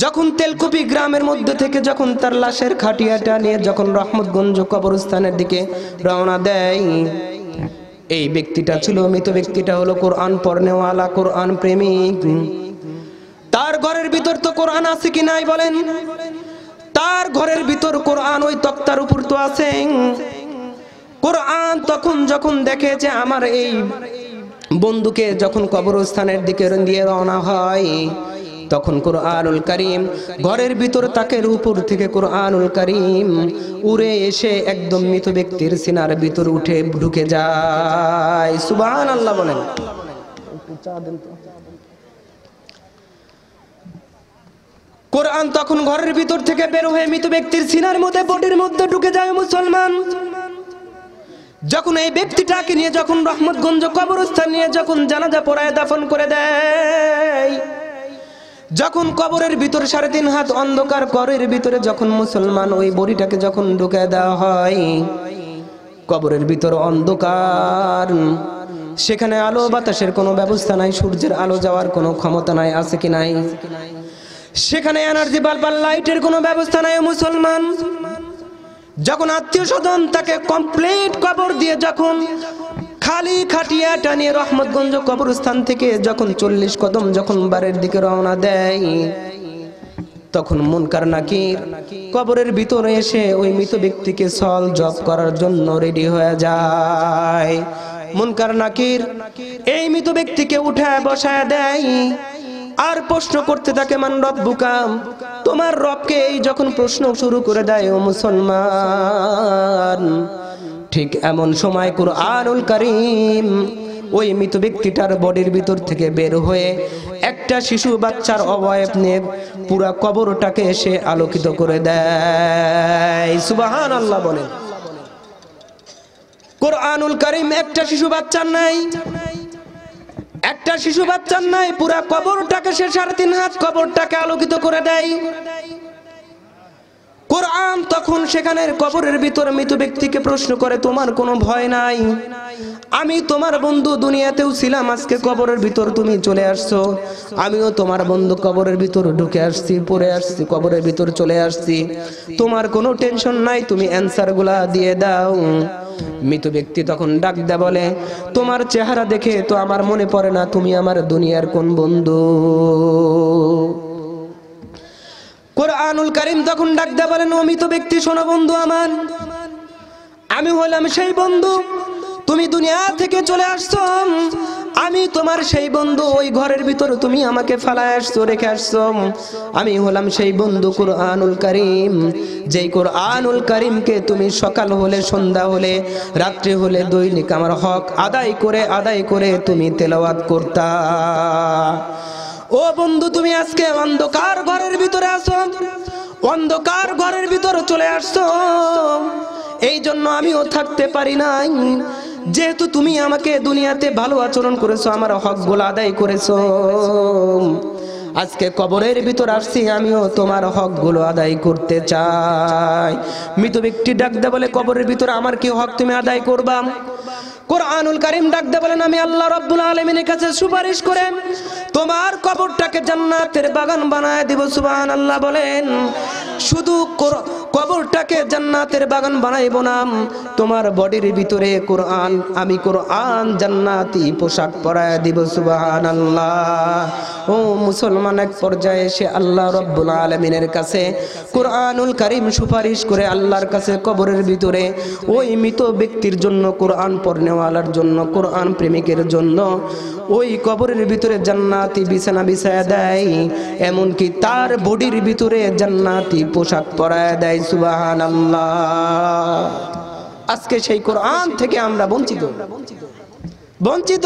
যখন তেলকুপি গ্রামের মধ্যে থেকে যখন তার লাশের খাটিয়াটা নিয়ে যখন রহমতগঞ্জ কবরস্থানের দিকে রওনা দেয়, এই ব্যক্তিটা ছিল, মৃত ব্যক্তিটা হলো কোরআন পড়নেওয়ালা, কোরআন প্রেমিক। তার ঘরের ভিতর তো কোরআন আছে কি নাই বলেন? তার ঘরের ভিতর কোরআন ওই তক্তার উপর তো আছে। কোরআন তখন যখন দেখে যে আমার এই বন্ধুকে যখন কবরস্থানের দিকে দিয়ে রওনা হয়, তখন কোরআনুল কারীম ঘরের ভিতর তাকের উপর থেকে কোরআনুল কারীম উড়ে এসে একদম মৃত ব্যক্তির সিনার ভিতর উঠে ঢুকে যায়। সুবহানাল্লাহ বলেন। কোরআন তখন ঘরের ভিতর থেকে বের হয়ে মৃত ব্যক্তির সিনার মধ্যে, বডির মধ্যে ঢুকে যায়। মুসলমান, যখন এই ব্যক্তিটাকে নিয়ে যখন রহমতগঞ্জ কবরস্থান নিয়ে যখন জানাজা পড়ায় দাফন করে দেয়, যখন কবরের ভিতর 3.5 হাত অন্ধকার কবরের ভিতরে যখন মুসলমান ওই বডিটাকে যখন ঢুকে দেওয়া হয়, কবরের ভিতর অন্ধকার, সেখানে আলো বাতাসের কোনো ব্যবস্থা নাই, সূর্যের আলো যাওয়ার কোনো ক্ষমতা নাই, আছে কি নাই? সেখানে এনার্জি বাল্ব আর লাইটের কোনো ব্যবস্থা নাই। মুসলমান, যখন আত্মীয় স্বজন তাকে কমপ্লিট কবর দিয়ে যখন খালি খাটিয়াটা নিয়ে রহমতগঞ্জ কবরস্থান থেকে যখন 40 কদম যখন বাড়ির দিকে রওনা দেয়, তখন মুনকার নাকির কবরের ভিতরে এসে ওই মৃত ব্যক্তিকে সল জব করার জন্য রেডি হয়ে যায়। মুনকার নাকির এই মৃত ব্যক্তিকে উঠায় বসায় দেয় আর প্রশ্ন করতে থাকে, মান রব্বুকা, তোমার রবকে। এই যখন প্রশ্ন শুরু করে দেয় ও মুসলমান, ঠিক এমন সময় কুরআনুল কারীম ওই মৃত ব্যক্তিটার বডির ভিতর থেকে বের হয়ে একটা শিশু বাচ্চার অবয়ব নিয়ে পুরা কবরটাকে এসে আলোকিত করে দেয়। সুবহানাল্লাহ বলেন। কুরআনুল কারীম একটা শিশু বাচ্চার নাই, একটা শিশু বাচ্চার নাই, পুরা কবরটাকে সে 3.5 হাত কবরটাকে আলোকিত করে দেয়। কোরআন তখন সেখানের কবরের ভিতরে মৃত ব্যক্তিকে প্রশ্ন করে, তোমার কোনো ভয় নাই? আমি তোমার বন্ধু, দুনিয়াতেও ছিলাম, আজকে কবরের ভিতর তুমি চলে আসছো। আমিও তোমার বন্ধু, কবরের ভিতর ঢুকে আসছি, পড়ে আসছি, কবরের ভিতর চলে আসছি। তোমার কোনো টেনশন নাই, তুমি অ্যানসার গুলা দিয়ে দাও। মৃত ব্যক্তি তখন ডাক দেয়া বলে, তোমার চেহারা দেখে তো আমার মনে পড়ে না তুমি আমার দুনিয়ার কোন বন্ধু। কুরআনুল কারীম তখন ডাক দেয়া বলেন, ও মৃত ব্যক্তি শোনো বন্ধু আমার, আমি হলাম সেই বন্ধু, তুমি দুনিয়া থেকে চলে আসছো, আমি তোমার সেই বন্ধু। ওই ঘরের ভিতরে তুমি আমাকে ফালায় আসছো, রেখে আসছো, আমি হলাম সেই বন্ধু কুরআনুল কারীম। যেই কুরআনুল কারীমকে তুমি সকাল হলে, সন্ধ্যা হলে, রাত্রি হলে দৈনিক আমার হক আদায় করে তুমি তেলাওয়াত করতা। ও বন্ধু, তুমি আজকে অন্ধকার ঘরের ভিতরে আছো, অন্ধকার ঘরের ভিতরে চলে আসছো, এই জন্য আমিও থাকতে পারি নাই। যেহেতু তুমি আমাকে দুনিয়াতে ভালো আচরণ করেছো, আমার হকগুলো আদায় করেছো, আজকে কবরের ভিতর আসছি, আমিও তোমার হকগুলো আদায় করতে চাই। মৃত ব্যক্তি ডাক দেয়া বলে, কবরের ভিতরে আমার কি হক তুমি আদায় করবা? কুরআনুল কারীম ডাক দেয়া বলেন, আমি আল্লাহ রাব্বুল আলামিনের কাছে সুপারিশ করে তোমার কবরটাকে জান্নাতের বাগান বানায় দিব। সুবহানাল্লাহ বলেন। শুধু কবরটাকে জান্নাতের বাগান বানাইব না, তোমার বডির ভিতরে কোরআন, আমি কোরআন জান্নাতি পোশাক পরায় দিব। সুবহানাল্লাহ। ও মুসলমান, এক পর্যায়ে এসে আল্লাহ রাব্বুল আলামিনের কাছে কুরআনুল কারীম সুপারিশ করে আল্লাহর কাছে কবরের ভিতরে ওই মৃত ব্যক্তির জন্য, কোরআন পড়নেওয়ালার জন্য, কোরআন প্রেমিকের জন্য ওই কবরের ভিতরে জান্নাতি বিছানা বিছায়া দেয়, এমনকি তার বডির ভিতরে জান্নাতি পোশাক পরায় দেয়। সুবহানাল্লাহ। আজকে সেই কোরআন থেকে আমরা বঞ্চিত।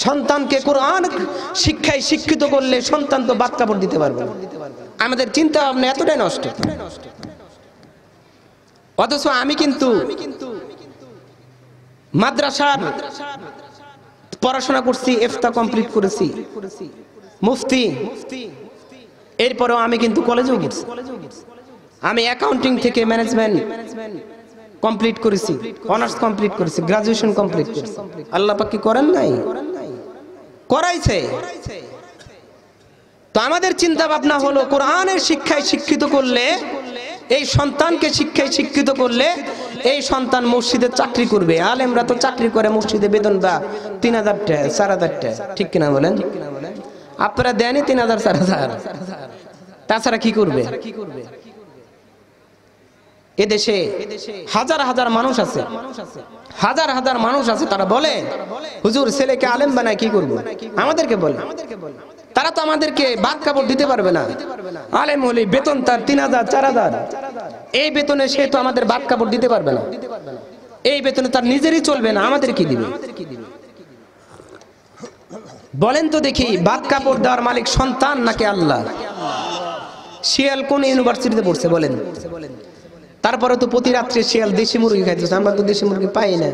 সন্তানকে কোরআন শিক্ষায় শিক্ষিত করলে সন্তান তো বাদ কাপড় দিতে পারবে না। আমাদের চিন্তা ভাবনা এতটাই নষ্ট। অথচ আমি কিন্তু মাদ্রাসার পড়াশোনা করছি, ইফতা কমপ্লিট করেছি, মুফতি, এরপরেও আমি কিন্তু কলেজেও গেছি। আমি অ্যাকাউন্টিং থেকে ম্যানেজমেন্ট কমপ্লিট করেছি, অনার্স কমপ্লিট করেছি, গ্রাজুয়েশন কমপ্লিট করেছি। আল্লাহ পাক কি করেন নাই? করাইছে। তো আমাদের চিন্তা ভাবনা হলো কোরআনের শিক্ষায় শিক্ষিত করলে, এই সন্তানকে শিক্ষায় শিক্ষিত করলে এই সন্তান মসজিদে চাকরি করবে। আলেমরা তো চাকরি করে মসজিদে, বেতন বা 3000 টাকা, 4000 টাকা, ঠিক কিনা বলেন? আপনারা দেনই 3000 4000, তাছাড়া কি করবে? এদেশে হাজার হাজার মানুষ আছে, হাজার হাজার মানুষ আছে, তারা বলে হুজুর ছেলেকে আলেম বানায় কি করব? আমাদেরকে বলে, তারা তো আমাদেরকে ভাত কাপড় দিতে পারবে না। আলেম হলে বেতন তার 3000 4000, এই বেতনে সে তো আমাদের ভাত কাপড় দিতে পারবে না, এই বেতনে তার নিজেরই চলবে না, আমাদের কি দিবে? বলেন তো দেখি, ভাত কাপড় দেওয়ার মালিক সন্তান নাকি আল্লাহ? শিয়াল কোন ইউনিভার্সিটিতে পড়ছে বলেন? তারপরে তো প্রতি রাত্রে শিয়াল দেশি মুরগি খাইতেছে, আমরা তো দেশি মুরগি পাই না,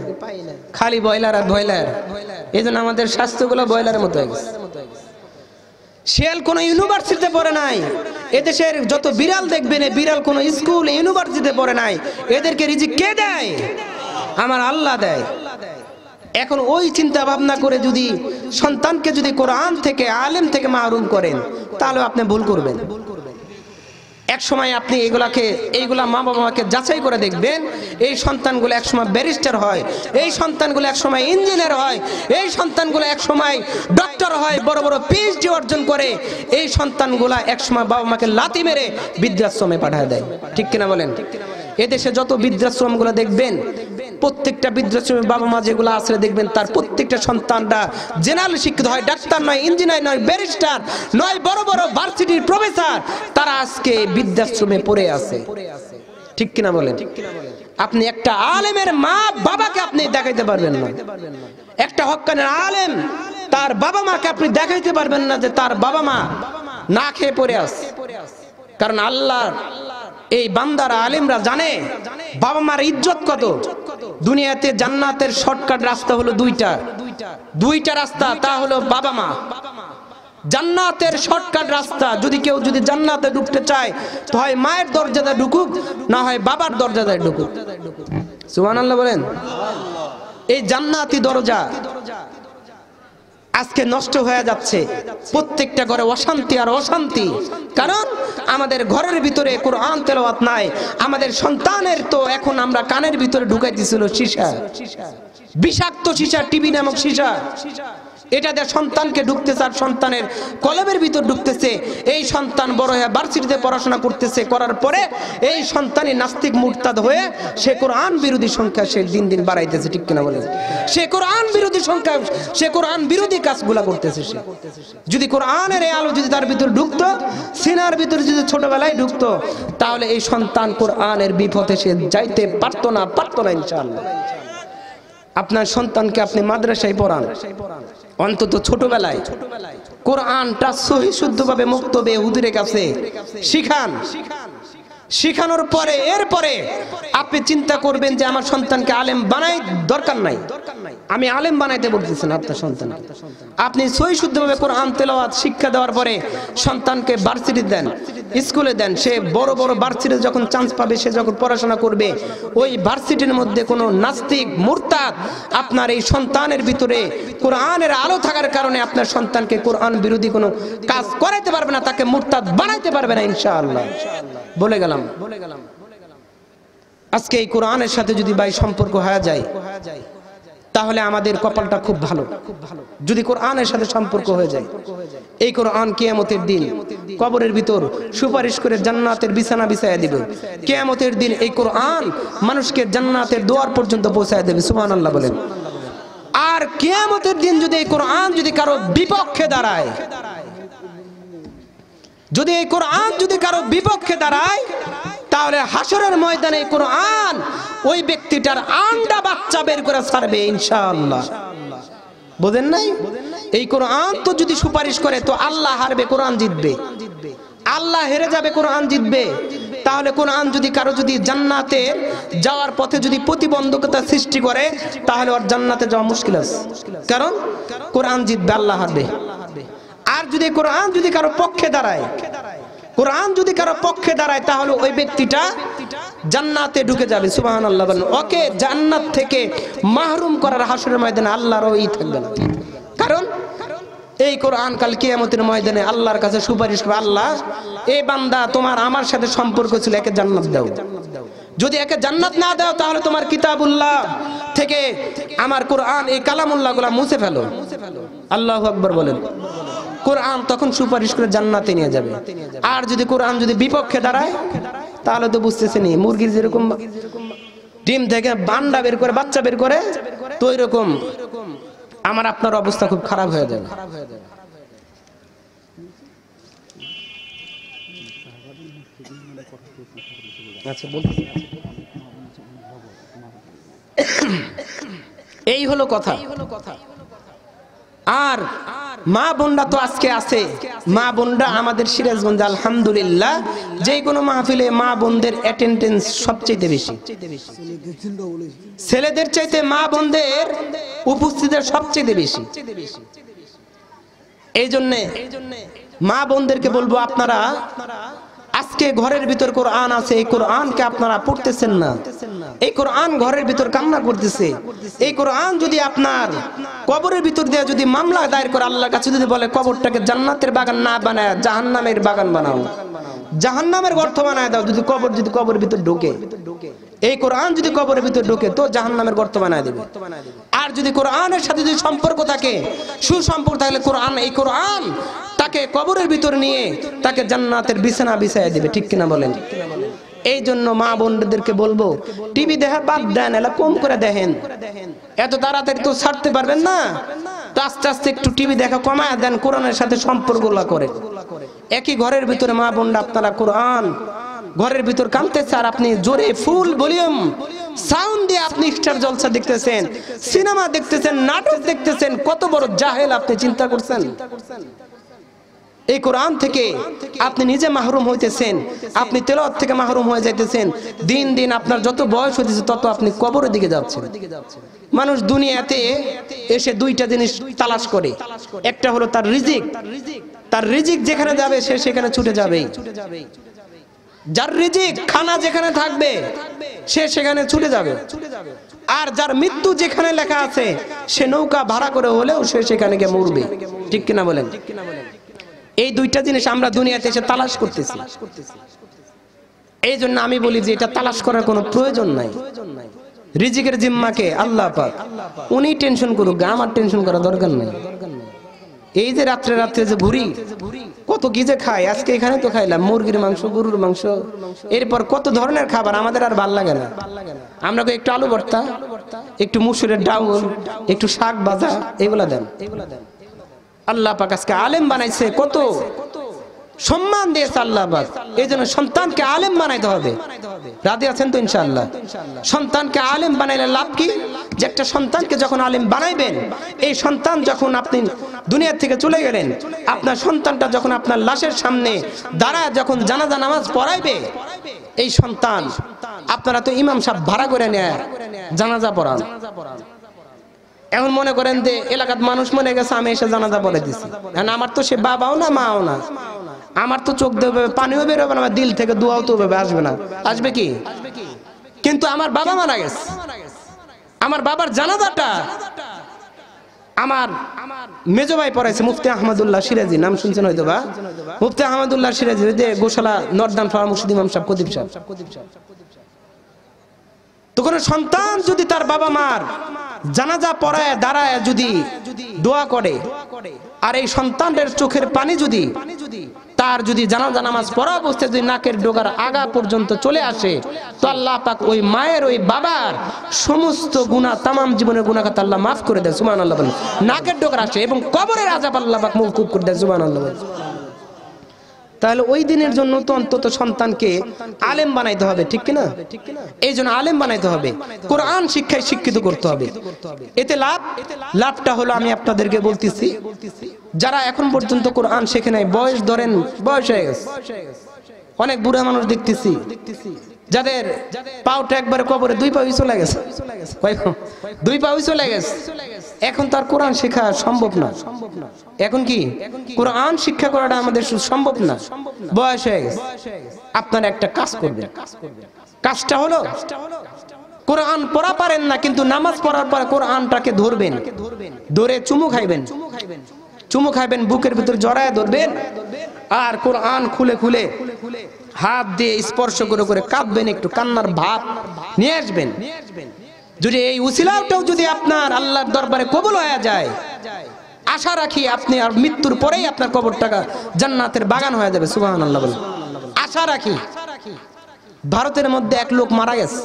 খালি ব্রয়লার আর ব্রয়লার। এই জন্য আমাদের স্বাস্থ্যগুলো ব্রয়লারের মতো হয়ে গেছে। শিয়াল কোন ইউনিভার্সিটিতে পড়ে নাই। এদেশের যত বিড়াল দেখবেন, বিড়াল কোন স্কুল ইউনিভার্সিটিতে পড়ে নাই। এদেরকে রিজিক কে দেয়? আমার আল্লাহ দেয়। এখন ওই চিন্তা ভাবনা করে যদি সন্তানকে যদি কোরআন থেকে, আলেম থেকে মাহরুম করেন, তাহলে আপনি ভুল করবেন। এক সময় আপনি এইগুলা মা বাবাকে যাচাই করে দেখবেন, এই সন্তানগুলো এক সময় ব্যারিস্টার হয়, এই সন্তানগুলো এক সময় ইঞ্জিনিয়ার হয়, এই সন্তানগুলো এক সময় ডক্টর হয়, বড় বড় পিএইচডি অর্জন করে। এই সন্তানগুলা এক সময় বাবা মাকে লাথি মেরে বৃদ্ধাশ্রমে পাঠিয়ে দেয়। ঠিক কিনা বলেন? এদেশে যত বৃদ্ধাশ্রমগুলো দেখবেন, প্রত্যেকটা বৃদ্ধাশ্রমে বাবা মা যেগুলো আছে দেখবেন তার প্রত্যেকটা সন্তানরা জেনারেল শিক্ষিত হয়, ডাক্তার নয়, ইঞ্জিনিয়ার নয়, ব্যারিস্টার নয়, বড় বড় ভার্সিটির প্রফেসর, তারা আজকে বৃদ্ধাশ্রমে পড়ে আছে। ঠিক কিনা বলেন? আপনি একটা আলেমের মা বাবাকে আপনি দেখাইতে পারবেন না, একটা হক্কানের আলেম তার বাবা মাকে আপনি দেখাইতে পারবেন না যে তার বাবা মা না খেয়ে পড়ে আছে। কারণ আল্লাহ এই বান্দারা আলেমরা জানে বাবা মার ইজ্জত কত। দুনিয়াতে জান্নাতের শর্টকাট রাস্তা হলো দুইটা রাস্তা, তা হলো বাবা মা। জান্নাতের শর্টকাট রাস্তা, কেউ যদি জান্নাতে ঢুকতে চায় তো হয় মায়ের দরজাতে ঢুকুক, না হয় বাবার দরজাতে ঢুকুক। সুবহানাল্লাহ বলেন। এই জান্নাতি দরজা আজকে নষ্ট হয়ে যাচ্ছে, প্রত্যেকটা ঘরে অশান্তি আর অশান্তি। কারণ আমাদের ঘরের ভিতরে কোরআন তেলাওয়াত নাই। আমাদের সন্তানের তো এখন আমরা কানের ভিতরে ঢুকাই দিছিল সীসা, বিষাক্ত সীসা, টিভি নামক সীসা। এটা দিয়ে সন্তানকে ঢুকতেছে আর সন্তানের কলবের ভিতর ঢুকতেছে। এই সন্তান বড় হয়ে ভার্সিটিতে পড়াশোনা করতেছে, করার পরে এই সন্তানই নাস্তিক মুরতাদ হয়ে সে কোরআন বিরোধী সংখ্যা সে দিন দিন বাড়াইতেছে। ঠিক কিনা বলেন? সে কোরআন বিরোধী সংখ্যা, সে কোরআন বিরোধী কাজগুলা করতেছে। সে যদি কোরআনের এই আলো যদি তার ভিতরে ঢুকতো, সিনার ভিতরে যদি ছোটবেলায় ঢুকতো, তাহলে এই সন্তান কোরআনের বিপথে সে যাইতে পারতো না ইনশাআল্লাহ। আপনার সন্তানকে আপনি মাদ্রাসায় পড়ান, অন্তত ছোটবেলায় কোরআনটা সহি শুদ্ধভাবে মুক্তবে হুজুরের কাছে শিখান। শিখানোর পরে এরপরে আপনি চিন্তা করবেন যে আমার সন্তানকে আলেম বানাই, দরকার নাই, আমি আলেম বানাইতে বলতেছি না আপনার সন্তানকে। আপনি সহি শুদ্ধভাবে কোরআন তেলাওয়াত শিক্ষা দেওয়ার পরে সন্তানকে ভার্সিটি দেন, স্কুলে দেন। সে বড় বড় ভার্সিটিতে যখন চান্স পাবে, সে যখন পড়াশোনা করবে, ওই ভার্সিটির মধ্যে কোনো নাস্তিক মুরতাদ আপনার এই সন্তানের ভিতরে কোরআনের আলো থাকার কারণে আপনার সন্তানকে কোরআন বিরোধী কোনো কাজ করাইতে পারবে না, তাকে মুরতাদ বানাইতে পারবে না ইনশাআল্লাহ। বলে গেলাম। আজকে এই কোরআনের সাথে যদি ভাই সম্পর্ক হয়ে যায়, তাহলে আমাদের কপালটা খুব ভালো। যদি কোরআনের সাথে সম্পর্ক হয়ে যায়, এই কোরআন কিয়ামতের দিন কবরের ভিতর সুপারিশ করে জান্নাতের বিছানা বিছায়া দিবে। কিয়ামতের দিন এই কোরআন মানুষকে জান্নাতের দুয়ার পর্যন্ত পৌঁছায় দেবে। সুবহানাল্লাহ বলেন। আর কিয়ামতের দিন যদি এই কোরআন যদি কারো বিপক্ষে দাঁড়ায়, যদি এই কোরআন যদি কারো বিপক্ষে দাঁড়ায়, তাহলে হাসরের ময়দানে এই কোরআন ওই ব্যক্তিটার আন্ডা বাচ্চা বের করে ছাড়বে ইনশাআল্লাহ। বুঝেন নাই? এই কোরআন তো যদি সুপারিশ করে তো আল্লাহ হারবে, কোরআন জিতবে। আল্লাহ হেরে যাবে, কোরআন জিতবে। তাহলে কোরআন যদি কারো যদি জান্নাতে যাওয়ার পথে যদি প্রতিবন্ধকতা সৃষ্টি করে, তাহলে ওর জান্নাতে যাওয়া মুশকিল আছে। কারণ কোরআন জিতবে, আল্লাহ হারবে। আর যদি কোরআন যদি কারো পক্ষে দাঁড়ায়, কোরআন যদি কারো পক্ষে দাঁড়ায়, তাহলে ওই ব্যক্তিটা জান্নাতে ঢুকে যাবে। সুবহানাল্লাহ বলেন। ওকে জান্নাত থেকে মাহরুম করার হাসরের ময়দানে আল্লাহর ওই থাকবে না। কারণ এই কোরআন কাল কিয়ামতের ময়দানে আল্লাহর কাছে সুপারিশ করবে, আল্লাহ এই বান্দা তোমার আমার সাথে সম্পর্ক ছিল, একে জান্নাত দাও। যদি একে জান্নাত না দাও, তাহলে তোমার কিতাবুল্লাহ থেকে আমার কোরআন এই কালামুল্লাহ গুলা মুছে ফেলো। আল্লাহু আকবার বলেন। কোরআন তখন সুপারিশ করে জান্নাতে নিয়ে যাবে। আর যদি কোরআন যদি বিপক্ষে দাঁড়ায়, তাহলে তো বুঝতেছেনি মুরগির যেরকম ডিম থেকে বান্ডা বের করে বাচ্চা বের করে, তো এরকম আমার আপনার অবস্থা খুব খারাপ হয়ে যাবে। আচ্ছা, এই হলো কথা। আর মা বোনরা তো আজকে আছে, মা বোনরা আমাদের সিরাজগঞ্জে আলহামদুলিল্লাহ যে কোনো মাহফিলে মা বোনদের অ্যাটেন্ডেন্স সবচেয়ে বেশি। ছেলেদের চাইতে মা বোনদের উপস্থিতি সবচেয়ে বেশি। এই জন্য মা বোনদেরকে বলবো, আপনারা আজকে ঘরের ভিতর কোরআন আছে, এই কোরআনকে আপনারা পড়তেছেন না। এই কোরআন ঘরের ভিতর কান্না করতেছে। এই কোরআন যদি আপনার কবরের ভিতর দিয়ে যদি মামলা দায়ের করে আল্লাহর কাছে যদি বলে কবরটাকে জান্নাতের বাগান না বানায় জাহান্নামের বাগান বানাও, জাহান্নামের গর্ত বানায় দাও, যদি কবরের ভিতর ঢোকে, এই কোরআন যদি কবরের ভিতর ঢোকে তো জাহান্নামের গর্ত বানায় দেবে। আর যদি কোরআনের সাথে যদি সম্পর্ক থাকে, সুসম্পর্ক থাকলে কোরআন, এই কোরআন তাকে কবরের ভিতর নিয়ে তাকে জান্নাতের বিছানা বিছায় দিবে। ঠিক কিনা বলেন? এই জন্য মা বোনদেরকে বলবো, টিভি দেখা বাদ দেন, এলা কম করে দেখেন। এত তাড়াতাড়ি তো ছাড়তে পারবেন না, তো আস্তে আস্তে একটু টিভি দেখা কমায় দেন, কোরআনের সাথে সম্পর্কগুলো করে। একই ঘরের ভিতরে মা বোনরা আপনারা কোরআন ঘরের ভিতর কাঁদতেছে, আর আপনি জোরে ফুল ভলিউম সাউন্ড দিয়ে আপনি স্টার জলসা দেখতেছেন, সিনেমা দেখতেছেন, নাটক দেখতেছেন। কত বড় জাহেল আপনি চিন্তা করছেন? এই কোরআন থেকে আপনি নিজে মাহরুম হইতেছেন, আপনি তেলাওয়াত থেকে মাহরুম হয়ে যাইতেছেন। দিন দিন আপনার যত বয়স হইতেছে তত আপনি কবরের দিকে যাচ্ছেন। মানুষ দুনিয়াতে এসে দুইটা জিনিস তালাশ করে, একটা হলো তার রিজিক। তার রিজিক যেখানে যাবে সে সেখানে ছুটে যাবেই। যার রিজিক খানা যেখানে থাকবে সে সেখানে ছুটে যাবে। আর যার মৃত্যু যেখানে লেখা আছে সে নৌকা ভাড়া করে হলেও সে সেখানে গিয়ে মরবে। ঠিক কিনা বলেন? এই দুইটা জিনিস আমরা দুনিয়াতে এসে তালাশ করতেছি। এই জন্য আমি বলি যে এটা তালাশ করার কোনো প্রয়োজন নাই। রিজিকের জিম্মাকে আল্লাহ পাক, উনি টেনশন করুক, আমার টেনশন করা দরকার নাই। এই যে রাত্রে রাত্রে যে ঘুরি, কত কি যে খাই, আজকে এখানে তো খাইলাম মুরগির মাংস, গরুর মাংস, এরপর কত ধরনের খাবার, আমাদের আর ভাল লাগে না। আমরা একটু আলু ভর্তা, একটু মুসুরের ডাউল, একটু শাক ভাজা, এগুলা দেন। আল্লাহ পাক আজকে আলেম বানাইছে, কত সম্মান দিয়েছে আল্লাহ পাক। এই জন্য সন্তানকে আলেম বানাইতে হবে। রাজি আছেন তো ইনশাআল্লাহ? সন্তানকে আলেম বানাইলে লাভ কি? যে একটা সন্তানকে যখন আলেম বানাইবেন, এই সন্তান যখন আপনি দুনিয়া থেকে চলে গেলেন, আপনার সন্তানটা যখন আপনার লাশের সামনে দাঁড়ায় যখন জানাজা নামাজ পড়াইবে, এই সন্তান, আপনারা তো ইমাম সাহেব ভাড়া করে নেয় জানাজা পড়ান। এখন মনে করেন যে এলাকার মানুষ মনে গেছে আমি এসে জানাজা পড়ে দিছি, আমার তো সে বাবাও না মাও না, আমার তো চোখ দেবে পানিও বেরোবে না, আমার দিল থেকে দোয়াও তো আসবে না। আসবে কি? কিন্তু আমার বাবা মারা গেছে, আমার বাবার জানাজাটা আমার মেজো ভাই পড়াইছে, মুফতি আহমদুল্লাহ সিরাজি, নাম শুনছেন হয়তো বা? মুফতি আহমদুল্লাহ সিরাজি, যে গোশালা নর্দান ফাওয়া মুর্শিদ ইমাম সাহেব কদিব সাহেব। তো কোন সন্তান যদি তার বাবা মার জানাজা পড়ায় দাঁড়ায় যদি দোয়া করে, আর এই সন্তানের চোখের পানি যদি তার যদি জানাজা নামাজ পড়া অবস্থায় যদি নাকের ডোগার আগা পর্যন্ত চলে আসে, তো আল্লাহ পাক ওই মায়ের ওই বাবার সমস্ত গুনাহ, তামাম জীবনের গুনাহ কথা আল্লাহ মাফ করে দেয়। সুবহানাল্লাহ বলেন। নাকের ডোগার আসে এবং কবরের আযাব আল্লাহ পাক মওকুফ করে দেয়। সুবহানাল্লাহ বলেন। তাহলে ওই দিনের জন্য তো অন্তত সন্তানকে আলেম বানাইতে হবে। ঠিক কিনা? এই জন্য আলেম বানাইতে হবে, কোরআন শিক্ষায় শিক্ষিত করতে হবে। এতে লাভটা হলো, আমি আপনাদেরকে বলতেছি, যারা এখন পর্যন্ত কোরআন শেখে নাই, বয়স ধরেন বয়স হয়ে গেছে, অনেক বুড়া মানুষ দেখতেছি যাদের পাউটা একবারে কবরে, দুই পাও চলে গেছে, দুই পাও চলে গেছে। এখন তার কোরআন শেখা সম্ভব না। এখন কি কোরআন শিক্ষা করাটা আমাদের সম্ভব না, বয়স হয়ে গেছে। আপনারা একটা কাজ করবেন, কাজটা হলো কোরআন পড়া পারেন না, কিন্তু নামাজ পড়ার পরে কোরআনটাকে ধরবেন, ধরে চুমু খাইবেন, চুমু খাইবেন, বুকের ভিতর জড়ায় ধরবেন, আর কোরআন খুলে খুলে হাত দিয়ে স্পর্শ করে করে কাঁদবেন, একটু কান্নার ভাব নিয়ে আসবেন। যদি এই উসিলাটাও যদি আপনার আল্লাহর দরবারে কবুল হয়ে যায়, আশা রাখি আপনি আর মৃত্যুর পরেই আপনার কবরটা জান্নাতের বাগান হয়ে যাবে। সুবহানাল্লাহ বলেন। আশা রাখি। ভারতের মধ্যে এক লোক মারা গেছে,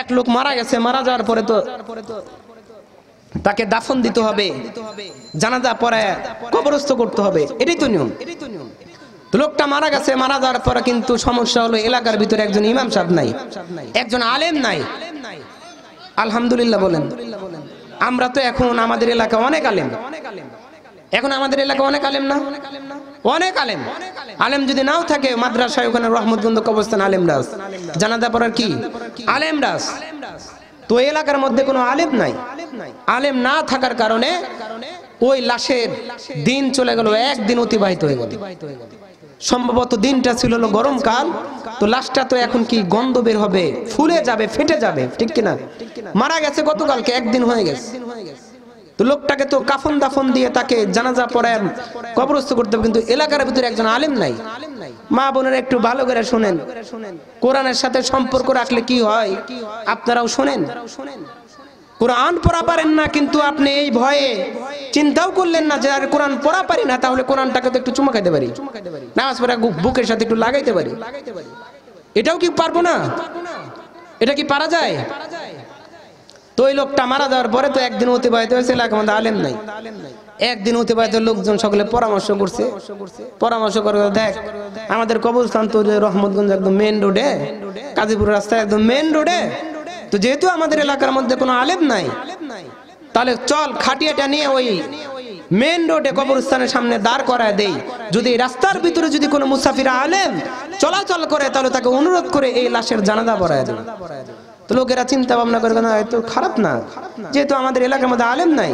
এক লোক মারা গেছে, মারা যাওয়ার পরে তো তাকে দাফন দিতে হবে, জানাজা পড়ায় কবরস্থ করতে হবে, এটাই তো নিয়ম। লোকটা মারা গেছে, মারা যাওয়ার পরে কিন্তু সমস্যা হলো এলাকার ভিতরে একজন ইমাম সাহেব নাই, একজন আলেম নাই। আলহামদুলিল্লাহ বলেন। আমরা তো এখন আমাদের এলাকা অনেক আলেম, এখন আমাদের এলাকা অনেক আলেম না? অনেক আলেম। আলেম যদি নাও থাকে, মাদ্রাসায় ওখানে রহমতগঞ্জ কবরস্থান আলেমরা আছে, জানাজা পড়ার কি আলেমরা আছে। তো এলাকার মধ্যে কোনো আলেম নাই, আলেম না থাকার কারণে ওই লাশের দিন চলে গেল, একদিন অতিবাহিত হয়ে গেল। সম্ভবত দিনটা ছিল হলো গরমকাল, তো লাশটা তো এখন কি গন্ধ বের হবে, ফুলে যাবে, ফেটে যাবে, ঠিক কিনা? মারা গেছে গতকালকে, একদিন হয়ে গেছে। তো লোকটাকে তো কাফন দাফন দিয়ে তাকে জানাজা পড়ায় কবরস্থ করতে হবে, কিন্তু এলাকার ভিতরে একজন আলেম নাই। মা বোনেরা একটু ভালো করে শুনেন, কোরআনের সাথে সম্পর্ক রাখলে কি হয় আপনারাও শুনেন। কোরআন পড়া পারেন না, কিন্তু আপনি এই ভয়ে চিন্তাও করলেন না যে আর কোরআন পড়া পারি না, তাহলে কোরআনটাকে তো একটু চুমা খাইতে পারি, নামাজ পড়া বুকের সাথে একটু লাগাইতে পারি, এটাও কি পারবো না? এটা কি পারা যায়? তো ওই লোকটা মারা যাওয়ার পরে তো একদিন অতিবাহিত হয়েছে, এলাকার মধ্যে আলেম নাই। একদিন অতিবাহিত, লোকজন সকলে পরামর্শ করছে, পরামর্শ করে দেখ আমাদের কবরস্থান তো রহমতগঞ্জ একদম মেন রোডে, কাজীপুর রাস্তায় একদম মেন রোডে, তো যেহেতু আমাদের এলাকার মধ্যে কোনো আলেম নাই, তাহলে চল খাটিয়াটা নিয়ে ওই মেন রোডে কবরস্থানের সামনে দাঁড় করায় দেই। যদি রাস্তার ভিতরে যদি কোনো মুসাফির আলেম চলাচল করে, তাহলে তাকে অনুরোধ করে এই লাশের জানাজা পড়ায় দেয়। তো লোকেরা চিন্তা ভাবনা করে, না এত খারাপ না, যেহেতু আমাদের এলাকার মধ্যে আলেম নাই,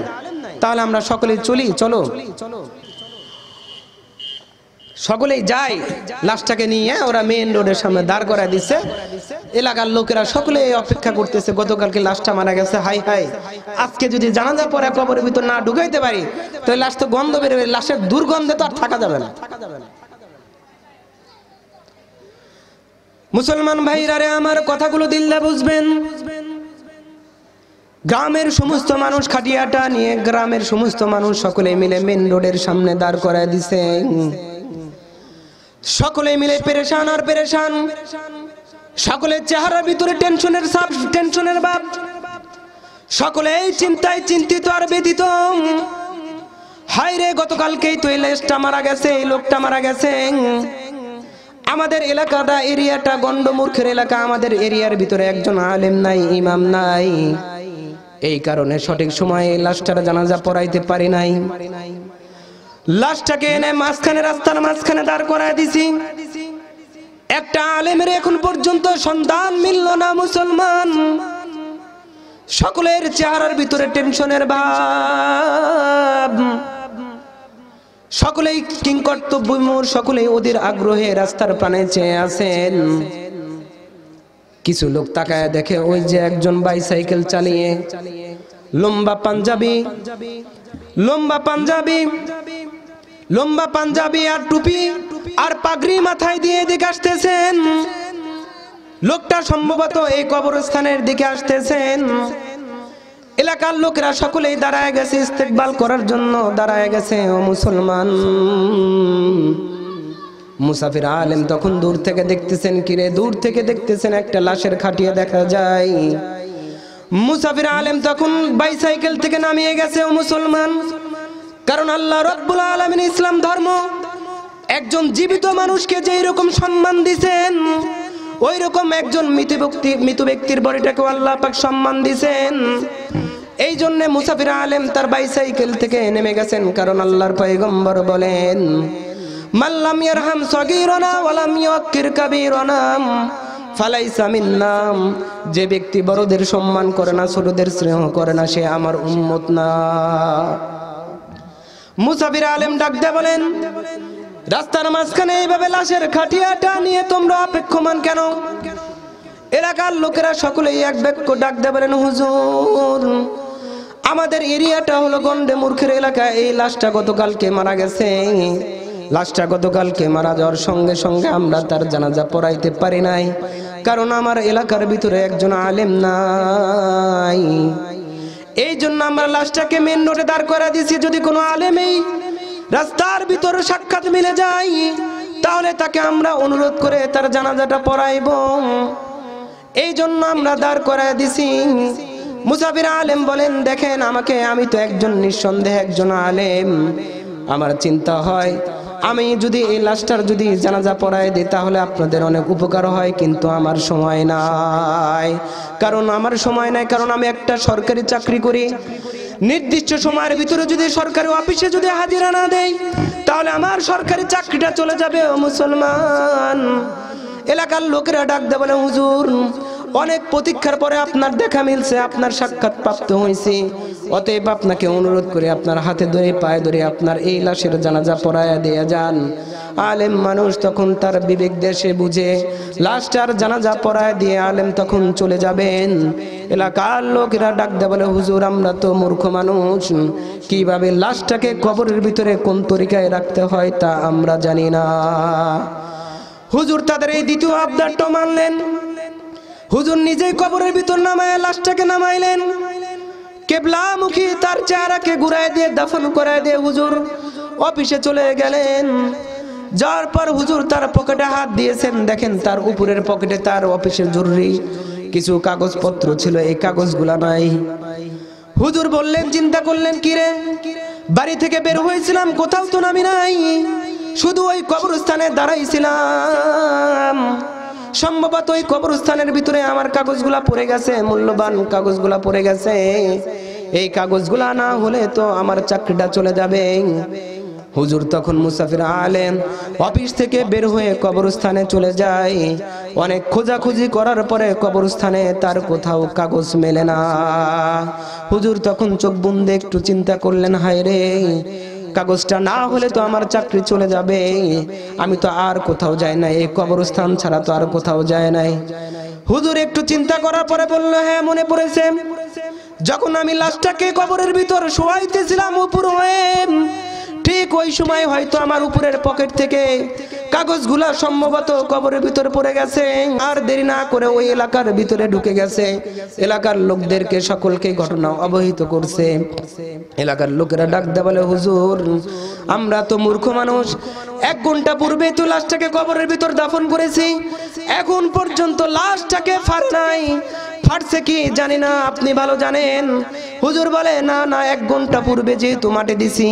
তাহলে আমরা সকলেই চলি, চলো সকলেই যাই। লাশটাকে নিয়ে ওরা মেইন রোডের সামনে দাঁড় করায় দিচ্ছে। এলাকার লোকেরা সকলে অপেক্ষা করতেছে, গতকালকে লাশটা মারা গেছে, হাই হাই আজকে যদি জানাজা পড়ে কবরের ভিতর না ঢুকাইতে পারি, তো লাশ তো গন্ধ বেরোবে, লাশের দুর্গন্ধে তো আর থাকা যাবে না। মুসলমান ভাইরা রে আমার, কথাগুলো দিল্লা বুঝবেন। গ্রামের সমস্ত মানুষ খাটিয়াটা নিয়ে, গ্রামের সমস্ত মানুষ সকলে মিলে মেন রোডের সামনে দাঁড় করায় দিছে। সকলে মিলে পেরেশান আর পেরেশান, সকলের চেহারার ভিতরে টেনশনের ছাপ, টেনশনের ভাব, সকলে এই চিন্তায় চিন্তিত আর ব্যথিত। হায় রে, গতকালকেই তো এই লাশটা মারা গেছে, এই লোকটা মারা গেছে। আমাদের এলাকাটা, এরিয়াটা গন্ডমূর্খের এলাকা, আমাদের এরিয়ার ভিতরে একজন আলেম নাই, ইমাম নাই, এই কারণে সঠিক সময়ে লাশটার জানাজা পড়াইতে পারি নাই। লাশটাকে এনে মাঝখানে, রাস্তার মাঝখানে দাঁড় করায় দিছি। একটা আলেমের এখন পর্যন্ত সন্ধান মিলল না। মুসলমান সকলের চেহারার ভিতরে টেনশনের ভাব, সকলেই কিংকর্তব্যমূর, সকলেই ওদের আগ্রহে রাস্তার প্রাণে চেয়ে আছেন। কিছু লোক তাকায় দেখে ওই যে একজন বাইসাইকেল চালিয়ে, লম্বা পাঞ্জাবি, লম্বা পাঞ্জাবি, লম্বা পাঞ্জাবি আর টুপি আর পাগড়ি মাথায় দিয়ে এদিকে আসতেছেন। লোকটা সম্ভবত এই কবরস্থানের দিকে আসতেছেন। এলাকার লোকেরা সকলেই দাঁড়ায় গেছে, ইস্তেকবাল করার জন্য দাঁড়ায় গেছে। ও মুসলমান, মুসাফির আলেম তখন দূর থেকে দেখতেছেন, কিরে দূর থেকে দেখতেছেন একটা লাশের খাটিয়ে দেখা যায়। মুসাফির আলেম তখন বাইসাইকেল থেকে নামিয়ে গেছে। ও মুসলমান, কারণ আল্লাহ রাব্বুল আলামিন ইসলাম ধর্ম একজন জীবিত মানুষকে যেই রকম সম্মান দিয়েছেন, ওই রকম একজন মৃত ব্যক্তির বডিটাকে আল্লাহ পাক সম্মান দিয়েছেন। এই জন্য মুসাফির আলেম তার বাইসাইকেল থেকে নেমে গেছেন, কারণ আল্লাহর পয়গম্বর বলেন, মাল্লাম ইয়ারহাম সগীরানা ওয়ালাম ইয়াক্কির কাবীরানা ফালাইসা মিন্না। যে ব্যক্তি বড়দের সম্মান করে না, ছোটদের স্নেহ করে না, সে আমার উম্মত না। মুসাফির আলেম ডাক দিয়ে বলেন, রাস্তার মাঝখানে এইভাবে লাশের খাটিয়াটা নিয়ে তোমরা অপেক্ষমান কেন? এলাকার লোকেরা সকলেই এক বাক্য ডাক দিয়ে বলেন, হুজুর আমাদের এরিয়াটা হলো গন্ডে মূর্খের এলাকা, এই লাশটা গতকালকে মারা গেছে। লাশটা গতকালকে মারা যাওয়ার সঙ্গে সঙ্গে আমরা তার জানাজা পড়াইতে পারি নাই, কারণ আমার এলাকার ভিতরে একজন আলেম নাই। এই জন্য আমরা লাশটাকে মেন রোডে দাঁড় করা দিয়েছি। যদি কোনো আলেম এই রাস্তার ভিতরে সাক্ষাৎ মিলে যায়, তাহলে তাকে আমরা অনুরোধ করে তার জানাজাটা পড়াইব। এই জন্য আমরা দাঁড় করায় দিছি। মুসাফির আলেম বলেন, দেখেন আমাকে, আমি তো একজন নিঃসন্দেহে একজন আলেম। আমার চিন্তা হয় আমি যদি এই লাশটার যদি জানাজা পড়ায় দিই তাহলে আপনাদের অনেক উপকার হয়, কিন্তু আমার সময় নাই। কারণ আমার সময় নাই, কারণ আমি একটা সরকারি চাকরি করি। নির্দিষ্ট সময়ের ভিতরে যদি সরকারি অফিসে যদি হাজিরা না দেই, তাহলে আমার সরকারি চাকরিটা চলে যাবে। ও মুসলমান, এলাকার লোকেরা ডাক দেয় বলে, হুজুর অনেক প্রতীক্ষার পরে আপনার দেখা মিলছে, আপনার সাক্ষাৎ প্রাপ্ত হয়েছে। অতএব আপনাকে অনুরোধ করে আপনার হাতে ধরে পায়ে ধরে আপনার এই লাশের জানাজা পড়ায়া দিয়ে যান। আলেম মানুষ তখন তার বিবেক দেশে বুঝে লাশটার জানাজা পড়ায় দিয়ে আলেম তখন চলে যাবেন। এলাকার লোকেরা ডাক দেয় বলে, হুজুর আমরা তো মূর্খ মানুষ, কিভাবে লাশটাকে কবরের ভিতরে কোন তরিকায় রাখতে হয় তা আমরা জানি না। হুজুর তাদের এই দ্বিতীয় আবদারটা মানলেন। হুজুর নিজেই কবরের ভিতর নামায় লাশটাকে নামাইলেন। কেবলামুখী তার চেহারাকে ঘুরায় দিয়ে দাফন করায় দিয়ে হুজুর অফিসে চলে গেলেন। যাওয়ার পর হুজুর তার পকেটে হাত দিয়েছেন, দেখেন তার উপরের পকেটে তার অফিসের জরুরি কিছু কাগজপত্র ছিল, এই কাগজগুলা নাই। হুজুর বললেন, চিন্তা করলেন, কিরে বাড়ি থেকে বের হয়েছিলাম কোথাও তো নামি নাই, শুধু ওই কবরস্থানে দাঁড়াইছিলাম, সম্ভবত ওই কবরস্থানের ভিতরে আমার কাগজগুলা পড়ে গেছে, মূল্যবান কাগজগুলা পড়ে গেছে। এই কাগজগুলা না হলে তো আমার চাকরিটা চলে যাবে। হুজুর তখন মুসাফির আলেম অফিস থেকে বের হয়ে কবরস্থানে চলে যায়। অনেক খোঁজাখুঁজি করার পরে কবরস্থানে তার কোথাও কাগজ মেলে না। হুজুর তখন চোখ বুঁদে একটু চিন্তা করলেন, হায় রে, কাগজটা না হলে তো আমার চাকরি চলে যাবে, আমি তো আর কোথাও যাই না, এই কবরস্থান ছাড়া তো আর কোথাও যায় নাই। হুজুর একটু চিন্তা করার পরে বলল, হ্যাঁ মনে পড়েছে, যখন আমি লাশটাকে কবরের ভিতর শোয়াইতেছিলাম উপর হয়ে, ঠিক ওই সময় হয়তো আমার উপরের পকেট থেকে কাগজগুলা সম্ভবত কবরের ভিতরে পড়ে গেছে। আর দেরি না করে ওই এলাকার ভিতরে ঢুকে গেছে, এলাকার লোকদেরকে সকলকে ঘটনা অবহিত করছে। এলাকার লোকেরা ডাক দেয় বলে, হুজুর আমরা তো মূর্খ মানুষ, 1 ঘন্টা পূর্বে তো লাশটাকে কবরের ভিতর দাফন করেছি, এখন পর্যন্ত লাশটাকে ফাড়ে নাই, ফাটছে কি জানি না, আপনি ভালো জানেন। হুজুর বলে, না না, 1 ঘন্টা পূর্বে যেহেতু মাটি দিছি,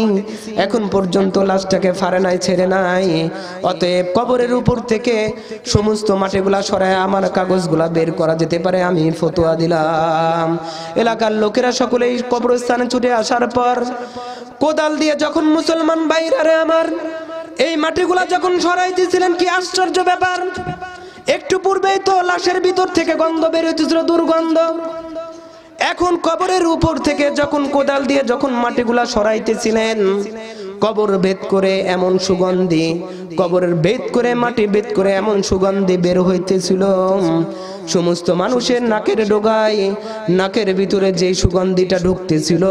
এখন পর্যন্ত লাশটাকে ফাড়ে নাই, ছেড়ে নাই, অতএব কবরের উপর থেকে সমস্ত মাটিগুলা সরায় আমার কাগজগুলা বের করা যেতে পারে, আমি ফতোয়া দিলাম। এলাকার লোকেরা সকলেই কবরস্থানে ছুটে আসার পর কোদাল দিয়ে যখন মুসলমান ভাইরা আমার এই মাটিগুলা যখন সরাইতেছিলেন, কি আশ্চর্য ব্যাপার, একটু পূর্বেই তো লাশের ভিতর থেকে গন্ধ বের হইতেছিল, দুর্গন্ধ। এখন কবরের উপর থেকে যখন কোদাল দিয়ে যখন মাটিগুলা সরাইতেছিলেন, কবর ভেদ করে এমন সুগন্ধি, কবরের ভেদ করে মাটি ভেদ করে এমন সুগন্ধি বের হইতেছিল, সমস্ত মানুষের নাকের ডগায়, নাকের ভিতরে যে সুগন্ধিটা ঢুকতেছিল,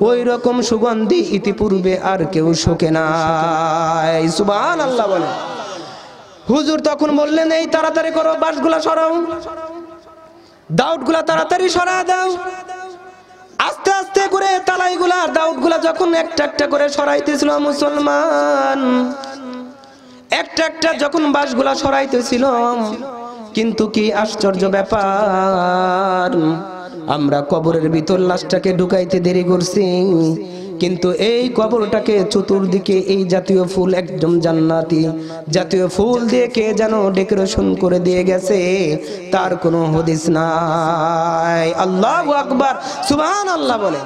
ওই রকম সুগন্ধি ইতিপূর্বে আর কেউ শোকে নাই। সুবহানাল্লাহ বলে। হুজুর তখন বললেন, এই তাড়াতাড়ি করো, বাঁশগুলা সরাও, দাউদগুলা তাড়াতাড়ি সরা দাও। আস্তে আস্তে করে তালাইগুলা দাউদগুলা যখন একটা একটা করে সরাইতেছিল মুসলমান, একটা একটা যখন বাঁশগুলা সরাইতেছিল, কিন্তু কি আশ্চর্য ব্যাপার, আমরা কবরের ভিতর লাশটাকে ঢুকাইতে দেরি করছি, কিন্তু এই কবরটাকে চতুর্দিকে এই জাতীয় ফুল, একদম জান্নাতি জাতীয় ফুল দিয়ে কে যেন ডেকোরেশন করে দিয়ে গেছে, তার কোনো হদিস নাই। আল্লাহু আকবার, সুবহানাল্লাহ বলে।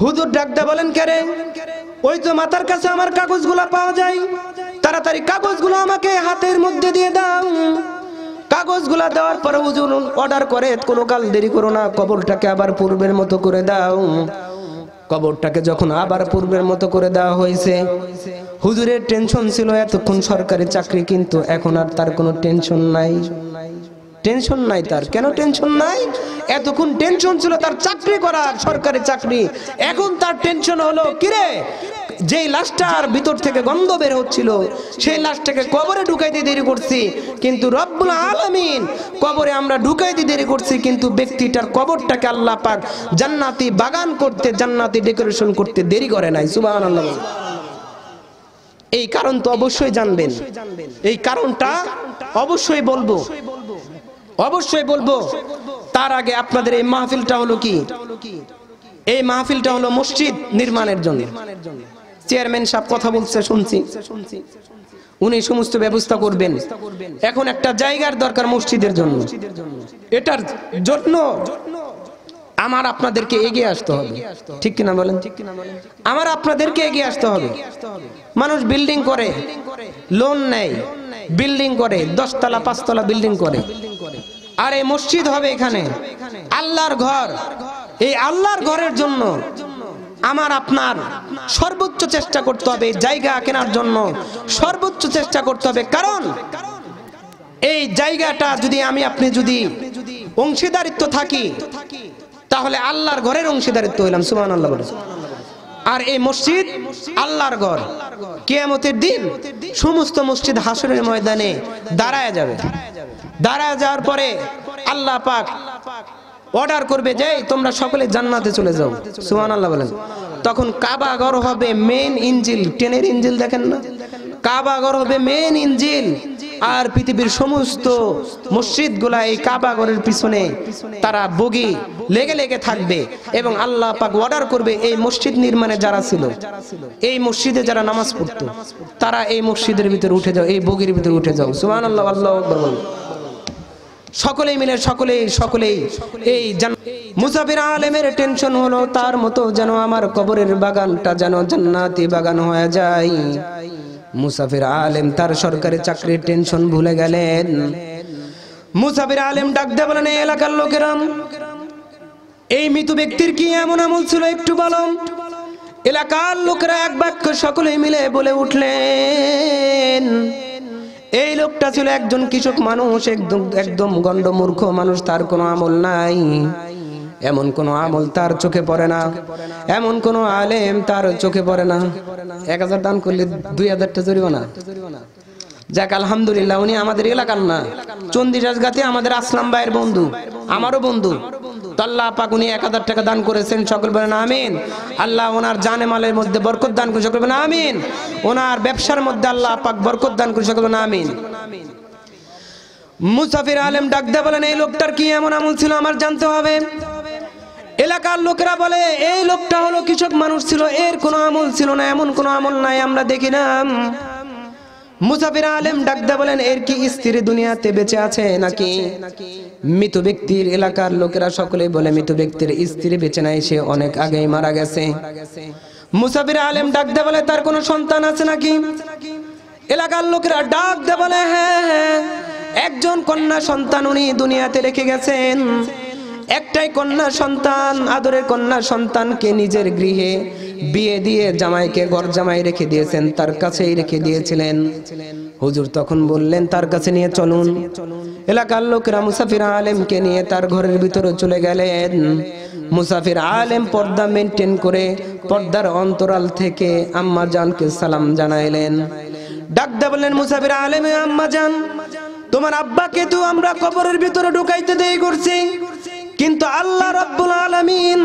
হুজুর ডাকদা বলেন, কে রে, ওই তো মাথার কাছে আমার কাগজগুলা পাওয়া যায়, তাড়াতাড়ি কাগজগুলো আমাকে হাতের মধ্যে দিয়ে দাও। কাগজগুলা দেওয়ার পরে হুজুর অর্ডার করে, কোনো কাল দেরি করো না, কবরটাকে আবার পূর্বের মতো করে দাও। কবরটাকে যখন আবার পূর্বের মতো করে দেওয়া হয়েছে, হুজুরের টেনশন ছিল এতক্ষণ সরকারি চাকরি, কিন্তু এখন আর তার কোনো টেনশন নাই। টেনশন নাই তার, কেন টেনশন নাই? এতক্ষণ টেনশন ছিল তার চাকরি করার, সরকারি চাকরি, এখন তার টেনশন হলো, কিরে যেই লাশটার ভিতর থেকে গন্ধ বের হচ্ছিল, সেই লাশটাকে কবরে ঢুকাইতে দেরি করছি, কিন্তু রব্বুল আলামিন কবরে আমরা ঢুকাইতে দেরি করছি, কিন্তু ব্যক্তিটার কবরটাকে আল্লাহ পাক জান্নাতি বাগান করতে, জান্নাতি ডেকোরেশন করতে দেরি করে নাই। সুবহানাল্লাহ। এই কারণ তো অবশ্যই জানবেন, এই কারণটা অবশ্যই বলবো, অবশ্যই বলবো। তার আগে আপনাদের এই মাহফিলটা হলো কি? এই মাহফিলটা হলো মসজিদ নির্মাণের জন্য। চেয়ারম্যান সাহেব কথা বলছে শুনছি, উনি সমস্ত ব্যবস্থা করবেন। এখন একটা জায়গার দরকার মসজিদের জন্য, এটার জন্য আমার আপনাদেরকে এগিয়ে আসতে হবে, ঠিক কিনা বলেন? আমার আপনাদেরকে এগিয়ে আসতে হবে। মানুষ বিল্ডিং করে, লোন নেয়, বিল্ডিং করে, 10 তলা 5 তলা বিল্ডিং করে, আর এই মসজিদ হবে এখানে আল্লাহর ঘর। এই আল্লাহর ঘরের জন্য আমার আপনার সর্বোচ্চ চেষ্টা করতে হবে, জায়গা কেনার জন্য সর্বোচ্চ চেষ্টা করতে হবে। কারণ এই জায়গাটা যদি আমি আপনি যদি অংশীদারিত্ব থাকি, তাহলে আল্লাহর ঘরের অংশীদারিত্ব হইলাম। সুবহানাল্লাহ বলে। আর এই মসজিদ আল্লাহর ঘর। কিয়ামতের দিন সমস্ত মসজিদ হাসরের ময়দানে দাঁড়ায় যাবে। দাঁড়ায় যাওয়ার পরে আল্লাহ পাক অর্ডার করবে যে তোমরা সকলে জান্নাতে চলে যাও। সুবহানাল্লাহ বলেন। তখন কাবা ঘর হবে মেইন ইঞ্জিল, ট্রেনের ইঞ্জিল দেখেন না, কাবা ঘর হবে মেইন ইঞ্জিল। আর পৃথিবীর সমস্ত মসজিদগুলা এই কাবা ঘরের পিছনে তারা বগি লেগে লেগে থাকবে এবং আল্লাহ পাক অর্ডার করবে এই মসজিদ নির্মাণে যারা ছিল, এই মসজিদে যারা নামাজ পড়তো, তারা এই মসজিদের ভিতরে উঠে যাও, এই বগির ভিতরে উঠে যাও। সুবহানাল্লাহ, আল্লাহু আকবার বলুন। সকলেই মিলে সকলেই এই মুসাফির আলেমের টেনশন হলো তার মতো যেন আমার কবরের বাগানটা যেন জান্নাতি বাগান হয়ে যায়। মুসাফির আলেম তার সরকারি চাকরির টেনশন ভুলে গেলেন। মুসাফির আলেম ডাক দিয়ে বলেন, এলাকার লোকেরা, এই মৃত ব্যক্তির কি এমন আমল ছিল একটু বলো। এলাকার লোকেরা এক বাক্য সকলেই মিলে বলে উঠলেন, এই লোকটা ছিল একজন কৃষক মানুষ, একদম গন্ডমূর্খ মানুষ, তার কোনো আমল নাই, এমন কোন আমল তার চোখে পড়ে না, এমন কোন আলেম তার চোখে পড়ে না। 1000 দান করলে 2000টা জরিমানা। যাক আলহামদুলিল্লাহ, উনি আমাদের এলাকার না, চন্দিরাজগাতে আমাদের আসলাম ভাইয়ের বন্ধু, আমারও বন্ধু। তো আল্লাহ পাক উনি 1000 টাকা দান করেছেন, সকল বলেন আমিন। আল্লাহ ওনার জানে মালের মধ্যে বরকত দান করে, সকল বলেন আমিন। ওনার ব্যবসার মধ্যে আল্লাহ পাক বরকত দান করে, সকল বলেন আমিন। মুসাফির আলেম ডাক দিয়ে বলেন, এই লোকটার কি এমন আমল ছিল আমার জানতে হবে। এলাকার লোকেরা বলে, এই লোকটা হলো কৃষক মানুষ ছিল, এর কোনো আমল ছিল না, এমন কোনো আমল নাই আমরা দেখি না। মুসাফির আলেম ডাক দিয়ে বলেন, এর কি স্ত্রী দুনিয়াতে বেঁচে আছে নাকি? মৃত ব্যক্তির এলাকার লোকেরা সকলে বলে, মৃত ব্যক্তির স্ত্রী বেঁচে নাই, সে অনেক আগেই মারা গেছে। মুসাফির আলেম ডাক দিয়ে বলে, তার কোনো সন্তান আছে নাকি? এলাকার লোকেরা ডাক দিয়ে বলে, হ্যাঁ, একজন কন্যা সন্তান উনি দুনিয়াতে রেখে গেছেন। একটাই কন্যা সন্তান, আদরের কন্যা সন্তানকে নিজের গৃহে বিয়ে দিয়ে জামাইকে ঘর জামাই রেখে দিয়েছেন, তার কাছেই রেখে দিয়েছিলেন। হুজুর তখন বললেন, তার কাছে নিয়ে চলুন। এলাকার লোকেরা মুসাফির আলেমকে নিয়ে তার ঘরের ভিতরে চলে গেলেন। মুসাফির আলেম পর্দা মেনটেন করে পর্দার অন্তরাল থেকে আম্মা জানকে সালাম জানাইলেন। ডাক দিয়ে বললেন, মুসাফির আলেম, আম্মা জান, তোমার আব্বাকে তো আমরা কবরের ভিতরে ঢুকাইতে দেরি করছি, কিন্তু আল্লাহ রাব্বুল আলামিন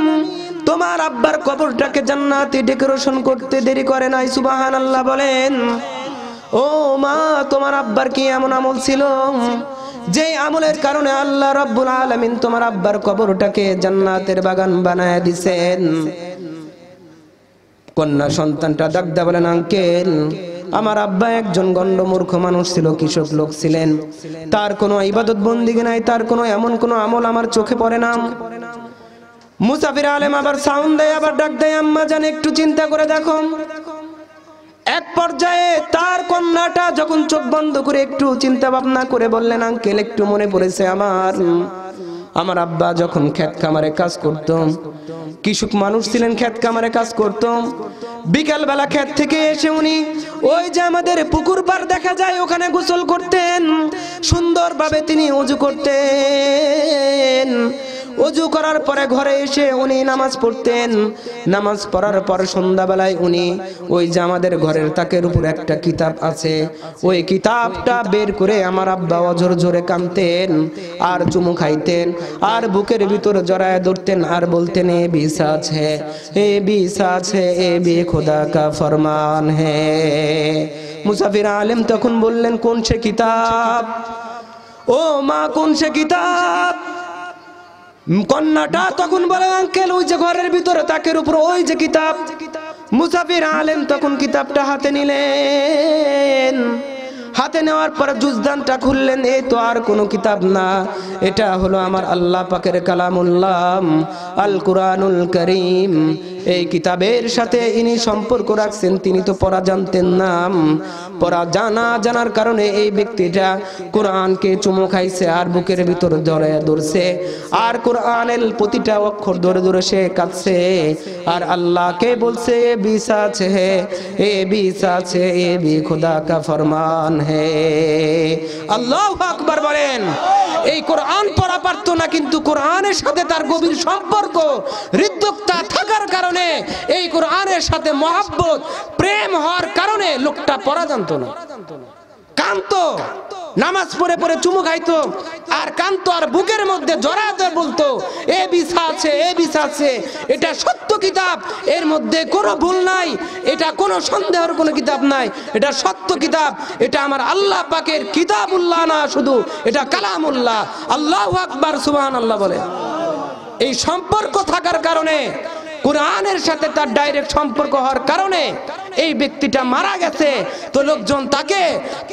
তোমার আব্বার কবরটাকে জান্নাতি ডেকোরেশন করতে দেরি করে নাই। সুবহানাল্লাহ বলেন। ও মা, তোমার আব্বার কি এমন আমল ছিল যে আমলের কারণে আল্লাহ রাব্বুল আলামিন তোমার আব্বার কবরটাকে জান্নাতের বাগান বানায় দিবেন? কন্যা সন্তানটা ডাক দিয়ে বলেন, আঙ্কেল, আমার আব্বা একজন গন্ডমূর্খ মানুষ ছিল, কৃষক লোক ছিলেন, তার কোনো ইবাদত বন্দিগি নাই, তার কোনো এমন কোনো আমল আমার চোখে পড়ে না। মুসাফির আলেম আবার সাউন্ড দেয়, আবার ডাক দেয়, আম্মা জান একটু চিন্তা করে দেখো। এক পর্যায়ে তার কন্যাটা যখন চোখ বন্ধ করে একটু চিন্তা ভাবনা করে বললেন, আঙ্কেল, একটু মনে পড়েছে আমার আব্বা যখন ক্ষেত খামারে কাজ করত, কৃষক মানুষ ছিলেন, ক্ষেত খামারে কাজ করত, বিকাল বেলা ক্ষেত থেকে এসে উনি ওই যে আমাদের পুকুর পাড় দেখা যায় ওখানে গোসল করতেন, সুন্দরভাবে তিনি ওযু করতেন। ওযু করার পরে ঘরে এসে উনি নামাজ পড়তেন। নামাজ পড়ার পর সন্ধ্যাবেলায় উনি ওই যে আমাদের ঘরের তাকের উপর একটা কিতাব আছে, ওই কিতাবটা বের করে আমার আব্বা অঝর ঝরে কাঁদতেন আর চুমু খাইতেন আর বুকের ভিতর জড়ায় ধরতেন আর বলতেন, এ भी सच है, এ भी सच है, এ भी खुदा का फरमान है। মুসাফির আলেম তখন বললেন, কোন সে কিতাব? ও মা, কোন সে কিতাব? কন্যাটা তখন বলে, আঙ্কেল, ওই যে ঘরের ভিতরে তাকের উপর ওই যে কিতাব। মুসাফির আলেম তখন কিতাবটা হাতে নিলেন। হাতে নেওয়ার পর জুজদানটা খুললেন, এই তো আর কোনো কিতাব না, এটা হলো আমার আল্লাহ পাকের কালামুল্লাহ, আল কুরআনুল কারীম। এই কিতাবের সাথে ইনি সম্পর্ক রাখছেন, তিনি তো পড়া জানতেন না। পড়া জানার কারণে এই ব্যক্তিটা কোরআনকে চুমু খাইছে আর বুকের ভিতর জড়ায় ধরছে, আর কোরআনের প্রতিটা অক্ষর ধরে ধরে সে কাঁদছে, আর আল্লাহকে বলছে A B such hey, A B such hey, A B খুদা কা ফরমান হে। আল্লাহু আকবার বলেন। এই কোরআন পড়া পারতো না, কিন্তু কোরআনের সাথে তার গভীর সম্পর্ক, হৃদ্যতা থাকার কারণে, এই কোরআনের সাথে মহব্বত, প্রেম হওয়ার কারণে লোকটা পড়া জানতো না, কানতো, নামাজ পড়ে পড়ে চুমু খাইতো আর কানতো, আর বুকের মধ্যে জড়াতে বলতো এ বিছা আছে, এ বিছা আছে। এটা সত্য কিতাব, এর মধ্যে কোনো ভুল নাই, এটা কোনো সন্দেহের কোনো কিতাব নাই, এটা সত্য কিতাব, এটা আমার আল্লাহ পাকের কিতাবুল্লাহ না, শুধু এটা কালামুল্লাহ। আল্লাহু আকবার, সুবহানাল্লাহ বলে। এই সম্পর্ক থাকার কারণে, কোরআনের সাথে তার ডাইরেক্ট সম্পর্ক হওয়ার কারণে এই ব্যক্তিটা মারা গেছে। তো লোকজন তাকে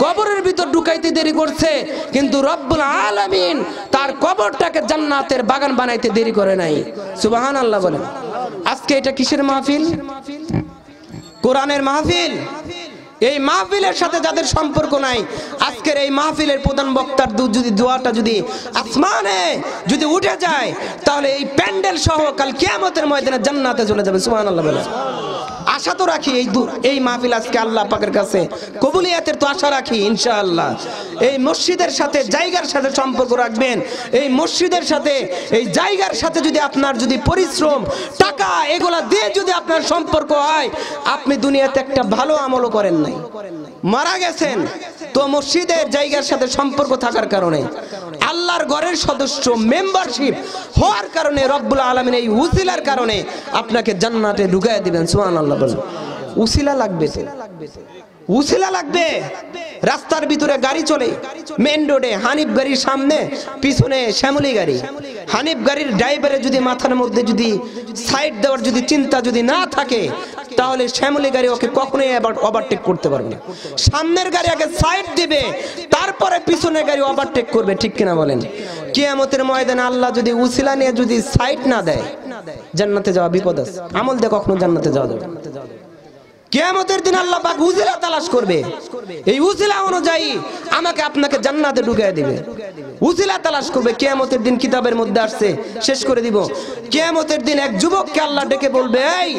কবরের ভিতর ঢুকাইতে দেরি করছে, কিন্তু রব্বুল আলামিন তার কবরটাকে জান্নাতের বাগান বানাইতে দেরি করে নাই। সুবহানাল্লাহ বলেন। আজকে এটা কিসের মাহফিল? কোরআনের মাহফিল। এই মাহফিলের সাথে যাদের সম্পর্ক নাই, আজকের এই মাহফিলের প্রধান বক্তার যদি দোয়াটা যদি আসমানে যদি উঠে যায়, তাহলে এই প্যান্ডেল সহ কাল কিয়ামতের ময়দানে জান্নাতে চলে যাবে। সুবহানাল্লাহ বলে। আশা তো রাখি এই মাহফিল আজকে আল্লাহ পাকের কাছে কবুলিয়াতের তো আশা রাখি ইনশাআল্লাহ। এই মসজিদের সাথে, জায়গার সাথে সম্পর্ক রাখবেন। এই মসজিদের সাথে, এই জায়গার সাথে যদি আপনার যদি পরিশ্রম, টাকা, এগুলা দিয়ে যদি আপনার সম্পর্ক হয়, আপনি দুনিয়াতে একটা ভালো আমলও করেন নাই, মারা গেছেন। তো মসজিদের জায়গার সাথে সম্পর্ক থাকার কারণে, আল্লাহর ঘরের সদস্য মেম্বারশিপ হওয়ার কারণে, রব্বুল আলামিন এই উসিলার কারণে আপনাকে জান্নাতে ঢুকায় দিবেন। সুবহানাল্লাহ বলেন। উসিলা লাগবে, উসিলা লাগবে। রাস্তার ভিতরে গাড়ি চলে, মেন রোডে হানিফ গাড়ির সামনে, পিছনে শ্যামলী গাড়ি। হানিফ গাড়ির ড্রাইভারের যদি মাথার মধ্যে যদি সাইড দেওয়ার যদি চিন্তা যদি না থাকে, তাহলে শ্যামলী গাড়ি ওকে কখনোই ওভারটেক করতে পারবে না। সামনের গাড়ি আগে সাইড দিবে, তারপরে পিছনের গাড়ি ওভারটেক করবে, ঠিক কিনা বলেন? কিয়ামতের ময়দানে আল্লাহ যদি উসিলা নিয়ে যদি সাইড না দেয়, জান্নাতে যাওয়া বিপদ আছে। আমল দিয়ে কখনো জান্নাতে যাওয়া যাবে না। কিয়ামতের দিন আল্লাহ পাক উসিলা তালাশ করবে, এই উসিলা অনুযায়ী আমাকে আপনাকে জান্নাতে ঢুকিয়ে দিবে। উসিলা তালাশ করবে। কিয়ামতের দিন কিতাবের মধ্যে আসছে, শেষ করে দিব। কিয়ামতের দিন এক যুবককে আল্লাহ ডেকে বলবে, এই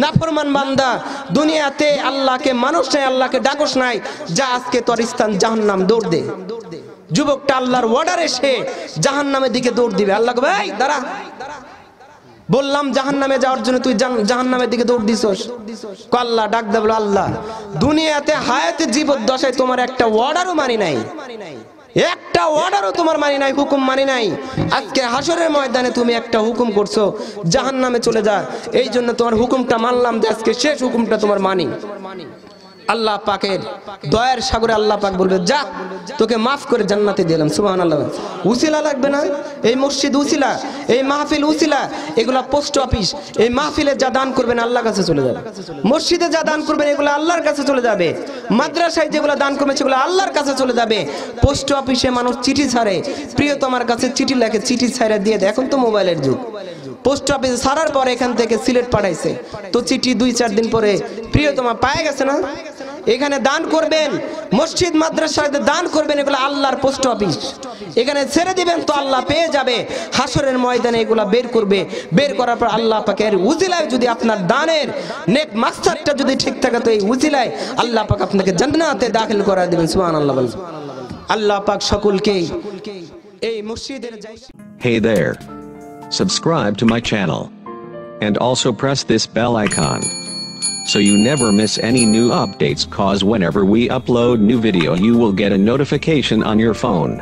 নাফরমান বান্দা, দুনিয়াতে আল্লাহকে মানুষ নাই, আল্লাহকে ডাকস নাই, যা আজকে তোর স্থান জাহান্নাম, দৌড় দে। যুবকটা আল্লাহর অর্ডারে সে জাহান্নামের দিকে দৌড় দিবে। আল্লাহ কবে, এই দাঁড়া, বললাম জাহান্নামে যাওয়ার জন্য, তুই জাহান্নামের দিকে দৌড় দিছস। আল্লাহ ডাক দে, বলো আল্লাহ, দুনিয়াতে হায়াতে জীবদ্দশায় তোমার একটা অর্ডারও মানি নাই, একটা অর্ডারও তোমার মানি নাই, হুকুম মানি নাই। আজকে হাসরের ময়দানে তুমি একটা হুকুম করছো, জাহান্নামে চলে যা। এই জন্য তোমার হুকুমটা মানলাম, যে আজকে শেষ হুকুমটা তোমার মানি। আল্লাহ পাকের দয়ার সাগরে আল্লাহ পাক বলবে, যা, তোকে মাফ করে জান্নাতে দিলাম। সুবহানাল্লাহ। উসিলা লাগবে না? এই মসজিদ উসিলা, এই মাহফিল উসিলা, এগুলা পোস্ট অফিস। এই মাহফিলে যা দান করবেন আল্লাহর কাছে চলে যাবে, মসজিদে যা দান করবেন এগুলো আল্লাহর কাছে চলে যাবে, মাদ্রাসায় যেগুলো দান করবেন সেগুলো আল্লাহর কাছে চলে যাবে। পোস্ট অফিসে মানুষ চিঠি ছাড়ে, প্রিয়তমার কাছে চিঠি লেখে, চিঠি ছাড়ে দিয়ে দেয়। এখন তো মোবাইলের যুগ। পোস্ট অফিসে ছাড়ার পরে এখান থেকে সিলেট পাঠাইছে, তো চিঠি 2-4 দিন পরে প্রিয়তমা পায়ে গেছে না। এখানে দান করবেন, মসজিদ মাদ্রাসায় দান করবেন, এগুলো আল্লাহর পোস্ট অফিস। এখানে ছেড়ে দিবেন তো আল্লাহ পেয়ে যাবে। হাসরের ময়দানে এগুলা বের করবে, বের করার পর আল্লাহ পাকের উজিলায় যদি আপনার দানের নেক মাকসাদটা যদি ঠিক থাকে, তো এই উজিলায় আল্লাহ পাক আপনাকে জান্নাতে দাখিল করা দিবেন। সুবহানাল্লাহ বলেন। আল্লাহ পাক সকলকে এই মসজিদের Hey there. Subscribe to my channel. And also press this bell icon, so you never miss any new updates, cause whenever we upload new video you will get a notification on your phone.